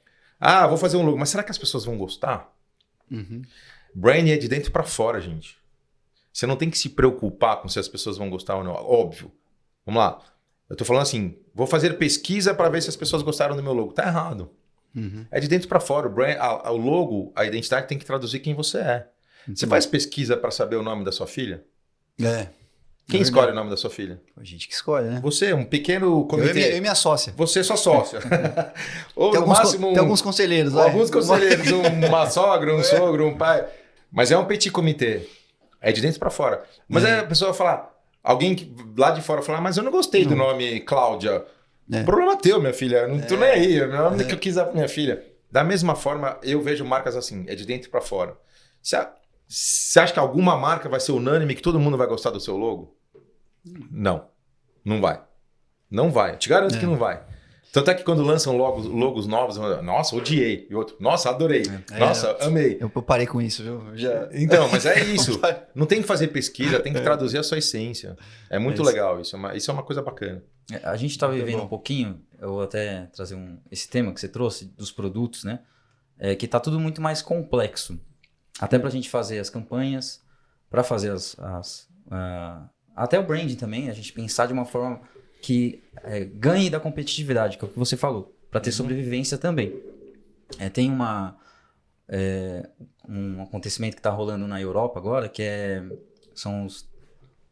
Vou fazer um logo, mas será que as pessoas vão gostar? Branding é de dentro para fora, gente. Você não tem que se preocupar com se as pessoas vão gostar ou não. Óbvio. Vamos lá. Eu tô falando assim, vou fazer pesquisa para ver se as pessoas gostaram do meu logo. Tá errado. É de dentro para fora. O logo, a identidade tem que traduzir quem você é. Você faz pesquisa para saber o nome da sua filha? Quem escolhe o nome da sua filha? A gente que escolhe, né? Você, um pequeno comitê. Eu e minha sócia. Você é sua sócia. Ou tem no máximo... Tem alguns conselheiros. Alguns conselheiros, uma sogra, um sogro, um pai. Mas é um petit comitê. É de dentro para fora. Mas aí a pessoa vai falar... Alguém lá de fora falar, mas eu não gostei do nome Cláudia. Problema teu, minha filha. Não tô nem aí. É o nome que eu quis dar pra minha filha. Da mesma forma, eu vejo marcas assim. É de dentro para fora. Você acha que alguma marca vai ser unânime que todo mundo vai gostar do seu logo? Não vai. Não vai. Te garanto que não vai. Tanto é que quando lançam logos novos, nossa, odiei. E outro, nossa, adorei. Nossa, amei. Eu parei com isso, viu? Então, mas é isso. Não tem que fazer pesquisa, tem que traduzir a sua essência. É muito legal isso. Isso é uma coisa bacana. A gente está vivendo um pouquinho, eu vou até trazer esse tema que você trouxe, dos produtos, né? Que está tudo muito mais complexo. Até para a gente fazer as campanhas, para fazer até o branding também, a gente pensar de uma forma que ganhe da competitividade, que é o que você falou, para ter sobrevivência também. Tem um acontecimento que está rolando na Europa agora, que são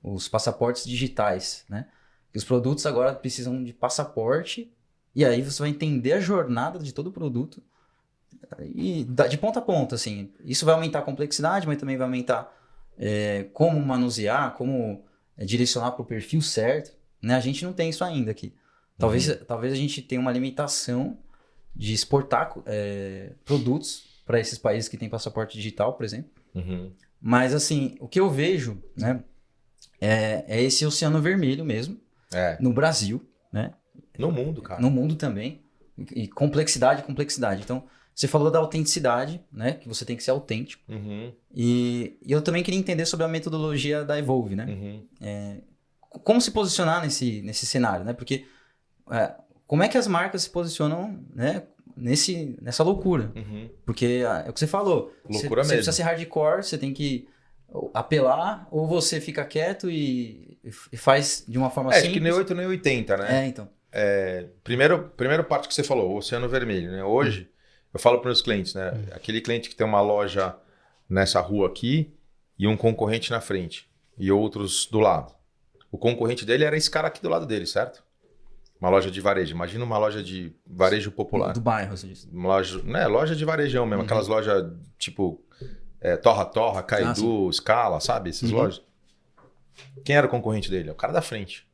os passaportes digitais, né? Os produtos agora precisam de passaporte, e aí você vai entender a jornada de todo o produto, e de ponta a ponta, assim. Isso vai aumentar a complexidade, mas também vai aumentar como manusear, como direcionar para o perfil certo, né? A gente não tem isso ainda aqui. Talvez a gente tenha uma limitação de exportar produtos para esses países que têm passaporte digital, por exemplo. Mas, assim, o que eu vejo, né, é esse oceano vermelho mesmo, no Brasil, né? No mundo, cara. No mundo também. E complexidade. Então, você falou da autenticidade, né? Que você tem que ser autêntico. E eu também queria entender sobre a metodologia da Evolve, né? Como se posicionar nesse cenário, né? Porque como é que as marcas se posicionam, né? Nessa loucura. Porque é o que você falou. Loucura você mesmo. precisa ser hardcore, você tem que apelar, ou você fica quieto e faz de uma forma simples. Acho que nem 8 nem 80, né? Então. Primeiro parte que você falou, o oceano vermelho, né? Hoje, eu falo para os meus clientes, né? Aquele cliente que tem uma loja nessa rua aqui e um concorrente na frente e outros do lado. O concorrente dele era esse cara aqui do lado dele, certo? Uma loja de varejo. Imagina uma loja de varejo popular. Do bairro, você disse. Uma loja de varejão mesmo. Aquelas lojas tipo Torra, Caidu, Scala, sabe? Essas lojas. Quem era o concorrente dele? É o cara da frente.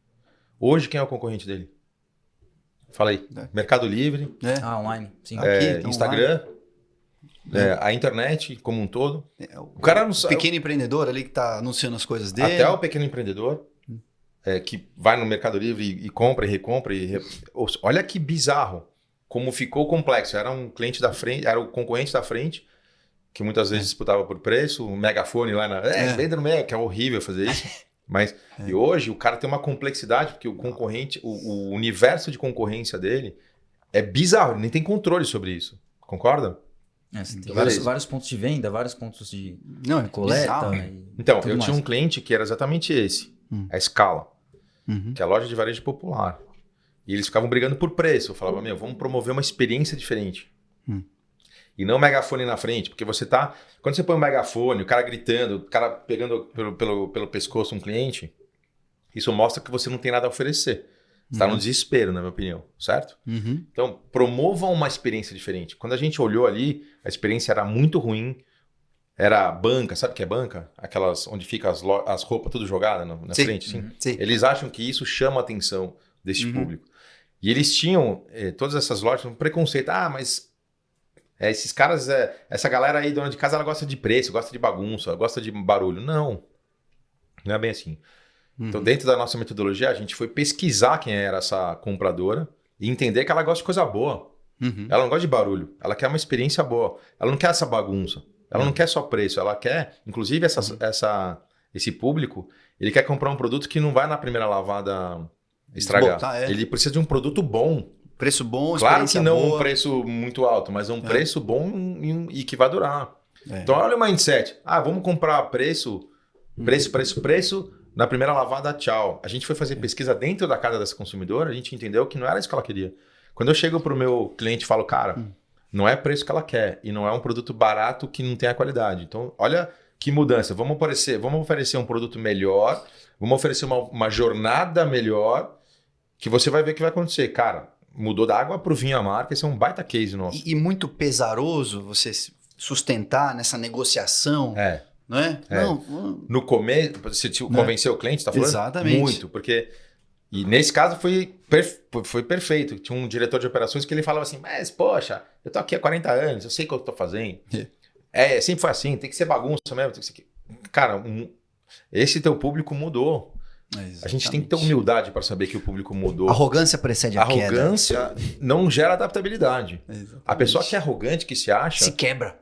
Hoje, quem é o concorrente dele? Fala aí. Mercado Livre. Online. Sim. Aqui, Instagram. A internet como um todo. O cara não sabe. Pequeno empreendedor ali que tá anunciando as coisas dele. Até o pequeno empreendedor. Que vai no Mercado Livre e compra e recompra. Olha que bizarro como ficou complexo. Era um cliente da frente, era o concorrente da frente, que muitas vezes disputava por preço, o megafone lá venda no Mega, que é horrível fazer isso. Mas e hoje o cara tem uma complexidade, porque o concorrente, o universo de concorrência dele é bizarro, ele nem tem controle sobre isso. Concorda? Você tem vários pontos de venda, vários pontos de coleta. Então, eu tinha um cliente que era exatamente esse, a Scala, que é a loja de varejo popular. E eles ficavam brigando por preço. Eu falava, vamos promover uma experiência diferente. E não megafone na frente, porque você tá... Quando você põe um megafone, o cara gritando, o cara pegando pelo pescoço um cliente, isso mostra que você não tem nada a oferecer. Você está no desespero, na minha opinião, certo? Então, promovam uma experiência diferente. Quando a gente olhou ali, a experiência era muito ruim. Era banca, sabe o que é banca? Aquelas onde fica as roupas tudo jogadas na frente. Assim. Sim. Eles acham que isso chama a atenção desse público. E eles tinham, todas essas lojas, um preconceito. Mas esses caras, essa galera aí, dona de casa, ela gosta de preço, gosta de bagunça, gosta de barulho. Não é bem assim. Então, dentro da nossa metodologia, a gente foi pesquisar quem era essa compradora e entender que ela gosta de coisa boa. Ela não gosta de barulho, ela quer uma experiência boa. Ela não quer essa bagunça, ela não quer só preço, ela quer, inclusive, esse público, ele quer comprar um produto que não vai na primeira lavada estragar. Ele precisa de um produto bom. Preço bom, claro que não boa. Um preço muito alto, mas um preço bom e que vai durar. Então, olha o mindset. Vamos comprar preço, na primeira lavada, tchau. A gente foi fazer pesquisa dentro da casa dessa consumidora, a gente entendeu que não era isso que ela queria. Quando eu chego pro meu cliente e falo, cara, não é preço que ela quer e não é um produto barato que não tem a qualidade. Então, olha que mudança. Vamos oferecer um produto melhor, vamos oferecer uma jornada melhor, que você vai ver o que vai acontecer. Cara, mudou da água pro vinho a marca, esse é um baita case nosso. E muito pesaroso você sustentar nessa negociação. Não é? Não. No começo, você convenceu o cliente, tá falando? Exatamente. Muito, porque... E nesse caso foi perfeito. Tinha um diretor de operações que ele falava assim, mas poxa, eu tô aqui há 40 anos, eu sei o que eu tô fazendo. Sempre foi assim, tem que ser bagunça mesmo. Tem que ser... Cara, esse teu público mudou. A gente tem que ter humildade para saber que o público mudou. Arrogância precede a queda. Arrogância não gera adaptabilidade. Exatamente. A pessoa que é arrogante, que se acha... Se quebra.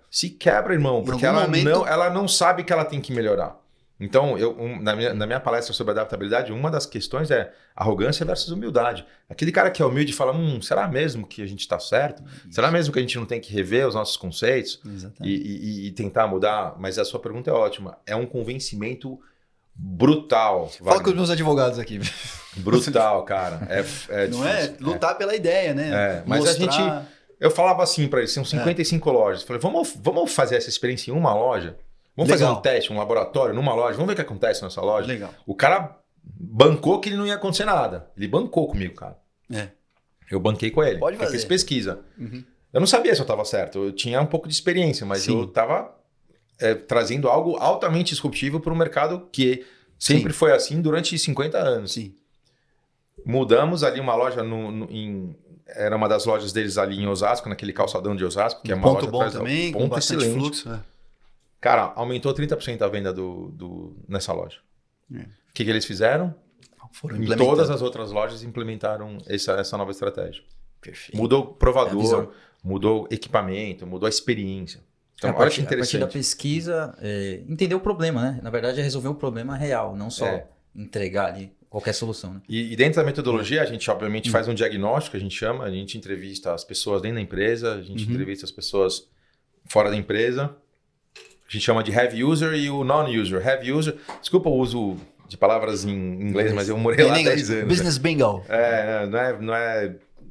Irmão, porque algum ela não sabe que ela tem que melhorar. Então, na minha palestra sobre adaptabilidade, uma das questões é arrogância versus humildade. Aquele cara que é humilde fala, será mesmo que a gente está certo? Isso. Será mesmo que a gente não tem que rever os nossos conceitos e tentar mudar? Mas a sua pergunta é ótima. É um convencimento brutal. Fala com os meus advogados aqui. Brutal, cara. Não é lutar pela ideia, né? Mas mostrar... Eu falava assim para eles, são 55 lojas. Falei, vamos fazer essa experiência em uma loja? Vamos fazer um teste, um laboratório numa loja? Vamos ver o que acontece nessa loja? Legal. O cara bancou que ele não ia acontecer nada. Ele bancou comigo, cara. Eu banquei com ele. Pode fazer. Eu fiz pesquisa. Eu não sabia se eu estava certo. Eu tinha um pouco de experiência, mas eu estava trazendo algo altamente disruptivo para o mercado que sempre foi assim durante 50 anos. Sim. Mudamos ali uma loja era uma das lojas deles ali em Osasco, naquele calçadão de Osasco, que é uma ponto loja bom também, ponto com bastante excelente. Fluxo. Cara, aumentou 30% a venda nessa loja. O que eles fizeram? Em todas as outras lojas implementaram essa nova estratégia. Perfeito. Mudou o provador, mudou o equipamento, mudou a experiência. Então, olha que interessante. A partir da pesquisa, entender o problema, né? Na verdade, é resolver um problema real, não só entregar ali qualquer solução. Né? E dentro da metodologia, a gente obviamente faz um diagnóstico, a gente chama, a gente entrevista as pessoas dentro da empresa, a gente entrevista as pessoas fora da empresa. A gente chama de heavy user e o non-user. Heavy user, desculpa o uso de palavras em inglês, mas eu morei lá 10 anos. Business bingo.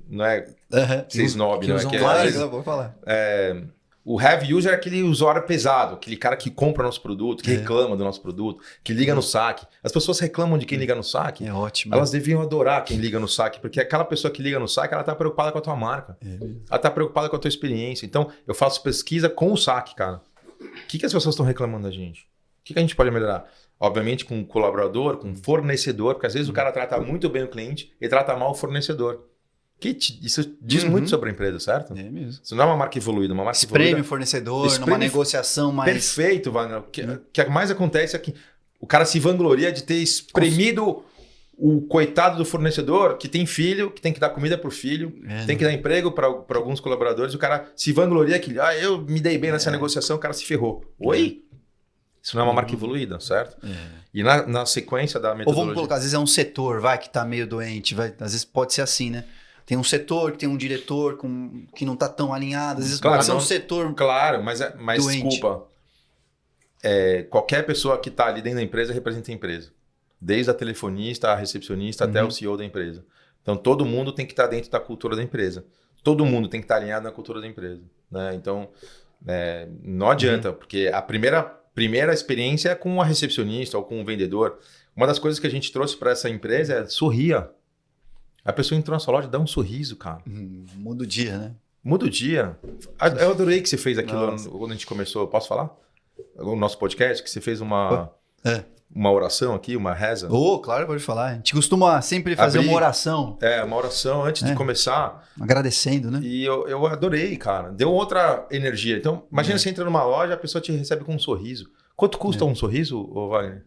Não é ser snob, não é? Claro, vou falar. O heavy user é aquele usuário pesado, aquele cara que compra nosso produto, que reclama do nosso produto, que liga no saque. As pessoas reclamam de quem liga no saque. É ótimo. Elas deviam adorar quem liga no saque, porque aquela pessoa que liga no saque, ela tá preocupada com a tua marca. Ela tá preocupada com a tua experiência. Então, eu faço pesquisa com o saque, cara. O que as pessoas estão reclamando da gente? O que a gente pode melhorar? Obviamente com o colaborador, com o fornecedor, porque às vezes o cara trata muito bem o cliente e trata mal o fornecedor. Isso diz muito sobre a empresa, certo? É mesmo. Isso não é uma marca evoluída, uma marca Espreme evoluída... o fornecedor, numa negociação mais... Perfeito, Wagner. O que mais acontece é que o cara se vangloria de ter espremido o coitado do fornecedor, que tem filho, que tem que dar comida pro filho, tem que dar emprego para alguns colaboradores, o cara se vangloria que eu me dei bem nessa negociação, o cara se ferrou. Oi? Isso não é uma marca evoluída, certo? E na sequência da metodologia... Ou vamos colocar, às vezes é um setor, às vezes pode ser assim, né? Tem um setor que tem um diretor que não está tão alinhado. Às vezes pode ser um setor. Claro, mas desculpa. Qualquer pessoa que está ali dentro da empresa representa a empresa. Desde a telefonista, a recepcionista, até o CEO da empresa. Então, todo mundo tem que estar dentro da cultura da empresa. Todo mundo tem que estar alinhado na cultura da empresa. Né? Então, não adianta, porque a primeira experiência é com a recepcionista ou com o vendedor. Uma das coisas que a gente trouxe para essa empresa é sorria. A pessoa entrou na sua loja, dá um sorriso, cara. Muda o dia, né? Muda o dia. Eu adorei que você fez aquilo quando a gente começou. Posso falar? O nosso podcast, que você fez uma oração aqui, uma reza. Claro, pode falar. A gente costuma sempre fazer uma oração. Uma oração antes de começar. Agradecendo, né? E eu adorei, cara. Deu outra energia. Então, imagina você entra numa loja, a pessoa te recebe com um sorriso. Quanto custa um sorriso, Wagner?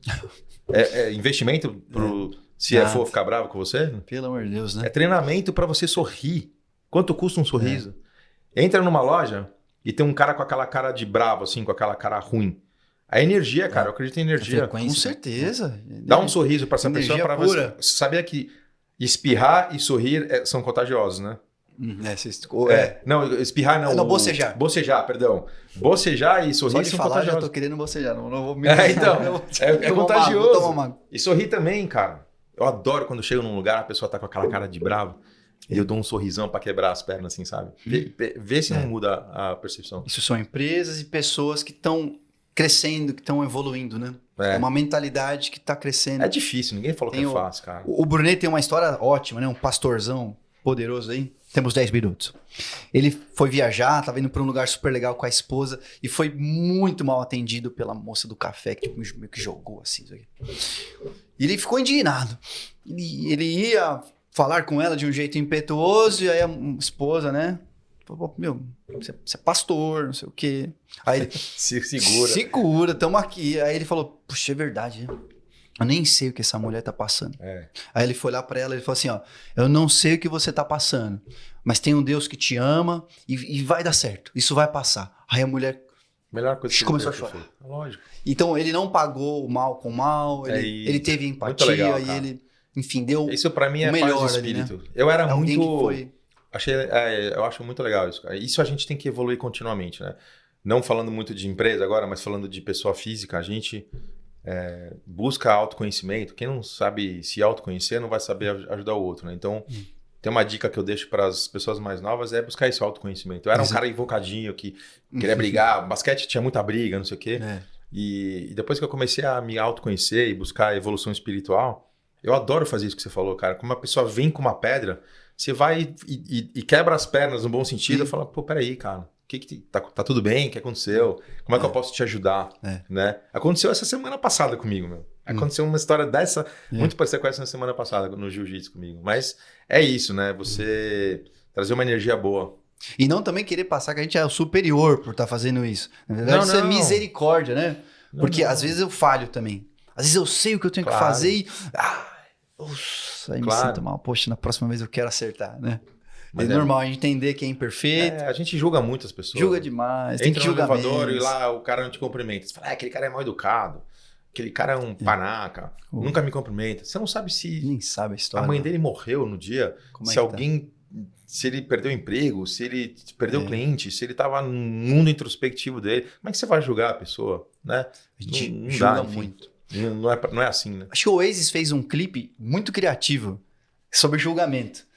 Investimento pro... CFO ficar bravo com você? Pelo amor de Deus, né? É treinamento para você sorrir. Quanto custa um sorriso? Entra numa loja e tem um cara com aquela cara de bravo, assim, com aquela cara ruim. A energia, cara, eu acredito em energia. Com certeza. Dá um sorriso para essa pessoa. Energia pura. Você sabia que espirrar e sorrir são contagiosos, né? Não, espirrar não. Não, bocejar. Bocejar, perdão. Bocejar e sorrir são contagiosos. Já tô querendo bocejar, não vou me... Então, é contagioso. Mago. E sorrir também, cara. Eu adoro quando chego num lugar, a pessoa tá com aquela cara de bravo e eu dou um sorrisão para quebrar as pernas, assim, sabe? Vê se não muda a percepção. Isso são empresas e pessoas que estão crescendo, que estão evoluindo, né? É uma mentalidade que tá crescendo. É difícil, ninguém falou que é fácil, cara. O Brunet tem uma história ótima, né? Um pastorzão poderoso aí. Temos 10 minutos. Ele foi viajar, tava indo para um lugar super legal com a esposa e foi muito mal atendido pela moça do café, que meio que jogou assim. Isso aqui. E ele ficou indignado. Ele ia falar com ela de um jeito impetuoso e aí a esposa, né? Falou, você é pastor, não sei o quê. Aí ele, segura. Segura, tamo aqui. Aí ele falou, puxa, é verdade, né? eu nem sei o que essa mulher tá passando. É. Aí ele foi lá pra ela e falou assim, ó, eu não sei o que você tá passando, mas tem um Deus que te ama e vai dar certo, isso vai passar. Aí a mulher Melhor coisa que começou a ele chorar. fez. Lógico. Então ele não pagou o mal com o mal, ele teve empatia legal, e cara. ele, enfim, deu Isso pra mim é o paz melhor de ali, né? espírito. Eu era alguém muito... que foi... Eu acho muito legal isso, cara. Isso a gente tem que evoluir continuamente, né? Não falando muito de empresa agora, mas falando de pessoa física, a gente busca autoconhecimento. Quem não sabe se autoconhecer não vai saber ajudar o outro, né? Então, tem uma dica que eu deixo para as pessoas mais novas, é buscar esse autoconhecimento. Eu era um cara invocadinho que queria brigar, basquete tinha muita briga, não sei o quê. E depois que eu comecei a me autoconhecer e buscar evolução espiritual, eu adoro fazer isso que você falou, cara. Como uma pessoa vem com uma pedra, você vai e quebra as pernas no bom sentido e fala, pô, peraí, cara. Tá tudo bem? O que aconteceu? Como é que eu posso te ajudar? Né? Aconteceu essa semana passada comigo, meu. Aconteceu uma história dessa, muito parecida com essa na semana passada, no jiu-jitsu comigo. Mas é isso, né? Você trazer uma energia boa. E não também querer passar que a gente é o superior por estar fazendo isso. Na verdade, isso é misericórdia, né? Porque às vezes eu falho também. Às vezes eu sei o que eu tenho que fazer e... aí me sinto mal. Poxa, na próxima vez eu quero acertar, né? Mas é normal a gente entender que é imperfeito. A gente julga muito as pessoas. Julga demais. Tem que Entra no julgar elevador menos. e lá o cara não te cumprimenta. Você fala, aquele cara é mal educado. Aquele cara é um panaca. Nunca me cumprimenta. Você não sabe se... Nem sabe a história. A mãe dele morreu no dia. Se alguém... Se ele perdeu o emprego, se ele perdeu o cliente, se ele estava num mundo introspectivo dele. Como é que você vai julgar a pessoa? Né? A gente não julga dá, enfim. muito. Não é assim, né? Acho que o Oasis fez um clipe muito criativo sobre julgamento.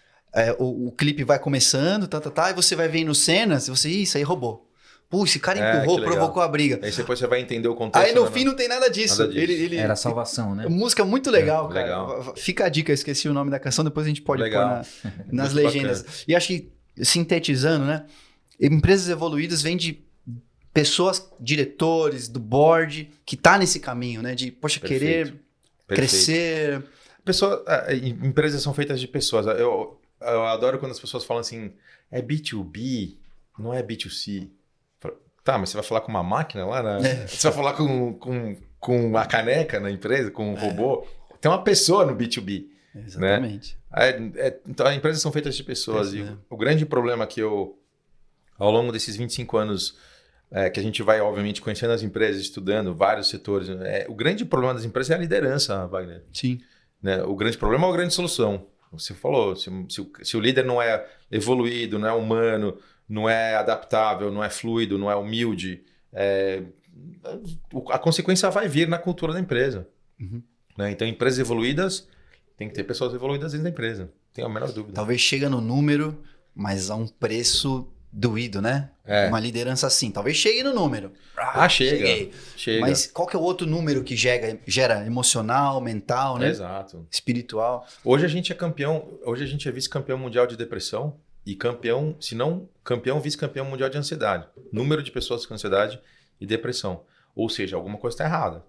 O clipe vai começando, e você vai vendo cenas, e você, isso aí roubou. Pô, esse cara empurrou, provocou a briga. Aí depois você vai entender o contexto. Aí no fim não tem nada disso. Era a salvação, né? Música muito legal, cara. Legal. Fica a dica, eu esqueci o nome da canção, depois a gente pode pôr nas Muito legendas. bacana. E acho que, sintetizando, né? Empresas evoluídas vêm de pessoas, diretores, do board, que tá nesse caminho, né? De, poxa, querer crescer. Empresas são feitas de pessoas. Eu adoro quando as pessoas falam assim, é B2B, não é B2C. Tá, mas você vai falar com uma máquina lá? Você vai falar com a caneca na empresa, com um robô? Tem uma pessoa no B2B. Exatamente. Né? Então, as empresas são feitas de pessoas. O grande problema que ao longo desses 25 anos, que a gente vai, obviamente, conhecendo as empresas, estudando vários setores, o grande problema das empresas é a liderança, Wagner. Sim. Né? O grande problema é a grande solução. Você falou, se o líder não é evoluído, não é humano, não é adaptável, não é fluido, não é humilde, a consequência vai vir na cultura da empresa. Né? Então, empresas evoluídas, tem que ter pessoas evoluídas dentro da empresa. Tenho a menor dúvida. Talvez chega no número, mas a um preço doído, né? Uma liderança assim. Talvez chegue no número. Chega. Mas qual que é o outro número que gera emocional, mental, né? Exato. Espiritual. Hoje a gente é campeão, hoje a gente é vice-campeão mundial de depressão e campeão, se não campeão, vice-campeão mundial de ansiedade. Número de pessoas com ansiedade e depressão. Ou seja, alguma coisa está errada.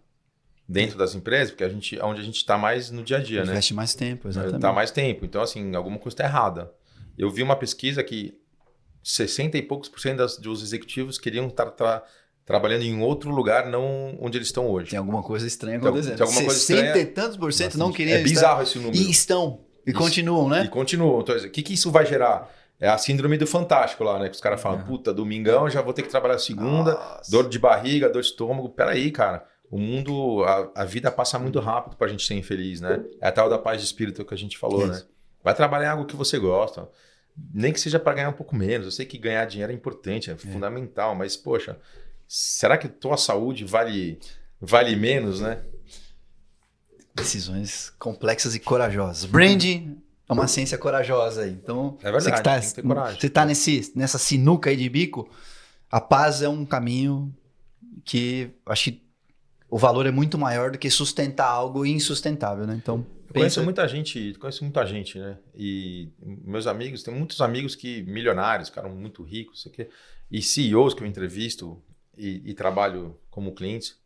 Dentro das empresas, porque onde a gente está mais no dia a dia, né? Investe mais tempo, exatamente. Está mais tempo. Então, assim, alguma coisa está errada. Eu vi uma pesquisa que 60 e poucos % dos executivos queriam estar trabalhando em outro lugar, não onde eles estão hoje. Tem alguma coisa estranha acontecendo. Tem alguma coisa estranha. 60 e tantos por cento não queriam estar. É bizarro esse número. E estão. E continuam, né? E continuam. Então, o que isso vai gerar? É a síndrome do fantástico lá, né? Que os caras falam, puta, domingão já vou ter que trabalhar segunda, dor de barriga, dor de estômago. Peraí, cara. O mundo, a vida passa muito rápido pra gente ser infeliz, né? É a tal da paz de espírito que a gente falou, né? Vai trabalhar em algo que você gosta. Nem que seja para ganhar um pouco menos. Eu sei que ganhar dinheiro é importante, é fundamental. Mas, poxa, será que tua saúde vale menos, né? Decisões complexas e corajosas. Branding é uma ciência corajosa aí. Então, é verdade, tem que ter coragem. Você tá nessa sinuca aí de bico, a paz é um caminho que acho que o valor é muito maior do que sustentar algo insustentável, né? Então, conheço muita gente, né? E meus amigos, tem muitos amigos milionários, caras muito ricos, isso aqui, e CEOs que eu entrevisto e trabalho como cliente.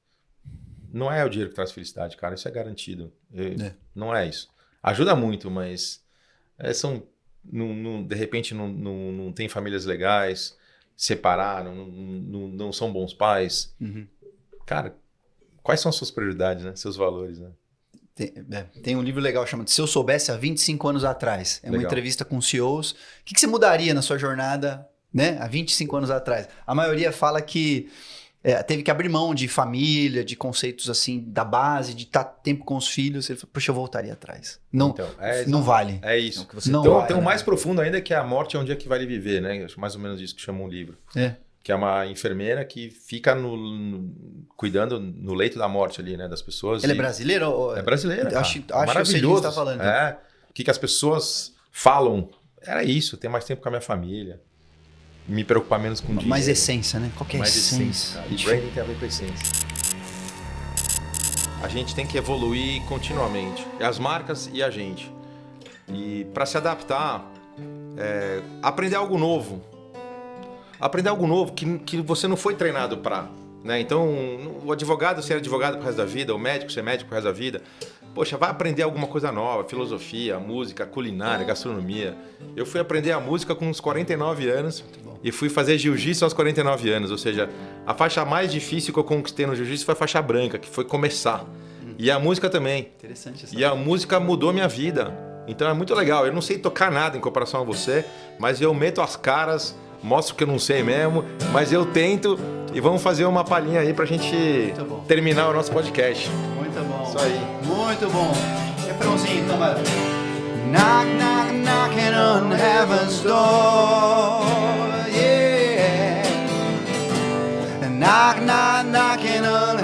Não é o dinheiro que traz felicidade, cara, isso é garantido. Não é isso. Ajuda muito, mas de repente não tem famílias legais, separaram, não são bons pais. Cara, quais são as suas prioridades, né? Seus valores, né? Tem um livro legal chamado Se Eu Soubesse Há 25 Anos Atrás. É uma Legal. entrevista com CEOs. O que você mudaria na sua jornada, né, há 25 anos atrás? A maioria fala que teve que abrir mão de família, de conceitos assim, da base, de estar tempo com os filhos. Ele falou, puxa, eu voltaria atrás. Não, Então, não vale. É isso. Não Então, vale, tem o né? mais profundo ainda, que é a morte é um dia que vale viver, né? Acho mais ou menos isso que chama um livro. Que é uma enfermeira que fica cuidando no leito da morte ali, né? Das pessoas. Ele é brasileiro? Ou... É brasileira, cara. Acho que eu sei de quem Maravilhoso. você tá falando. O que as pessoas falam. Era isso, ter mais tempo com a minha família. Me preocupar menos com dinheiro. Mais essência, né? Qual que é a Mais essência? essência. E branding tem a ver com essência. A gente tem que evoluir continuamente. É as marcas e a gente. E para se adaptar, aprender algo novo. Aprender algo novo que você não foi treinado para. Né? Então, o advogado ser advogado pro resto da vida, o médico ser médico pro resto da vida. Poxa, vai aprender alguma coisa nova, filosofia, música, culinária, gastronomia. Eu fui aprender a música com uns 49 anos e fui fazer jiu-jitsu aos 49 anos. Ou seja, a faixa mais difícil que eu conquistei no jiu-jitsu foi a faixa branca, que foi começar. E a música também. Interessante essa. E a música mudou minha vida. Então é muito legal. Eu não sei tocar nada em comparação a você, mas eu meto as caras, mostro que eu não sei mesmo, mas eu tento e vamos fazer uma palhinha aí pra gente terminar o nosso podcast. Muito bom. Isso aí. Muito bom. Refrãozinho, então vai. Knock, knock, knocking on heaven's door, yeah. Knock, knock, knocking on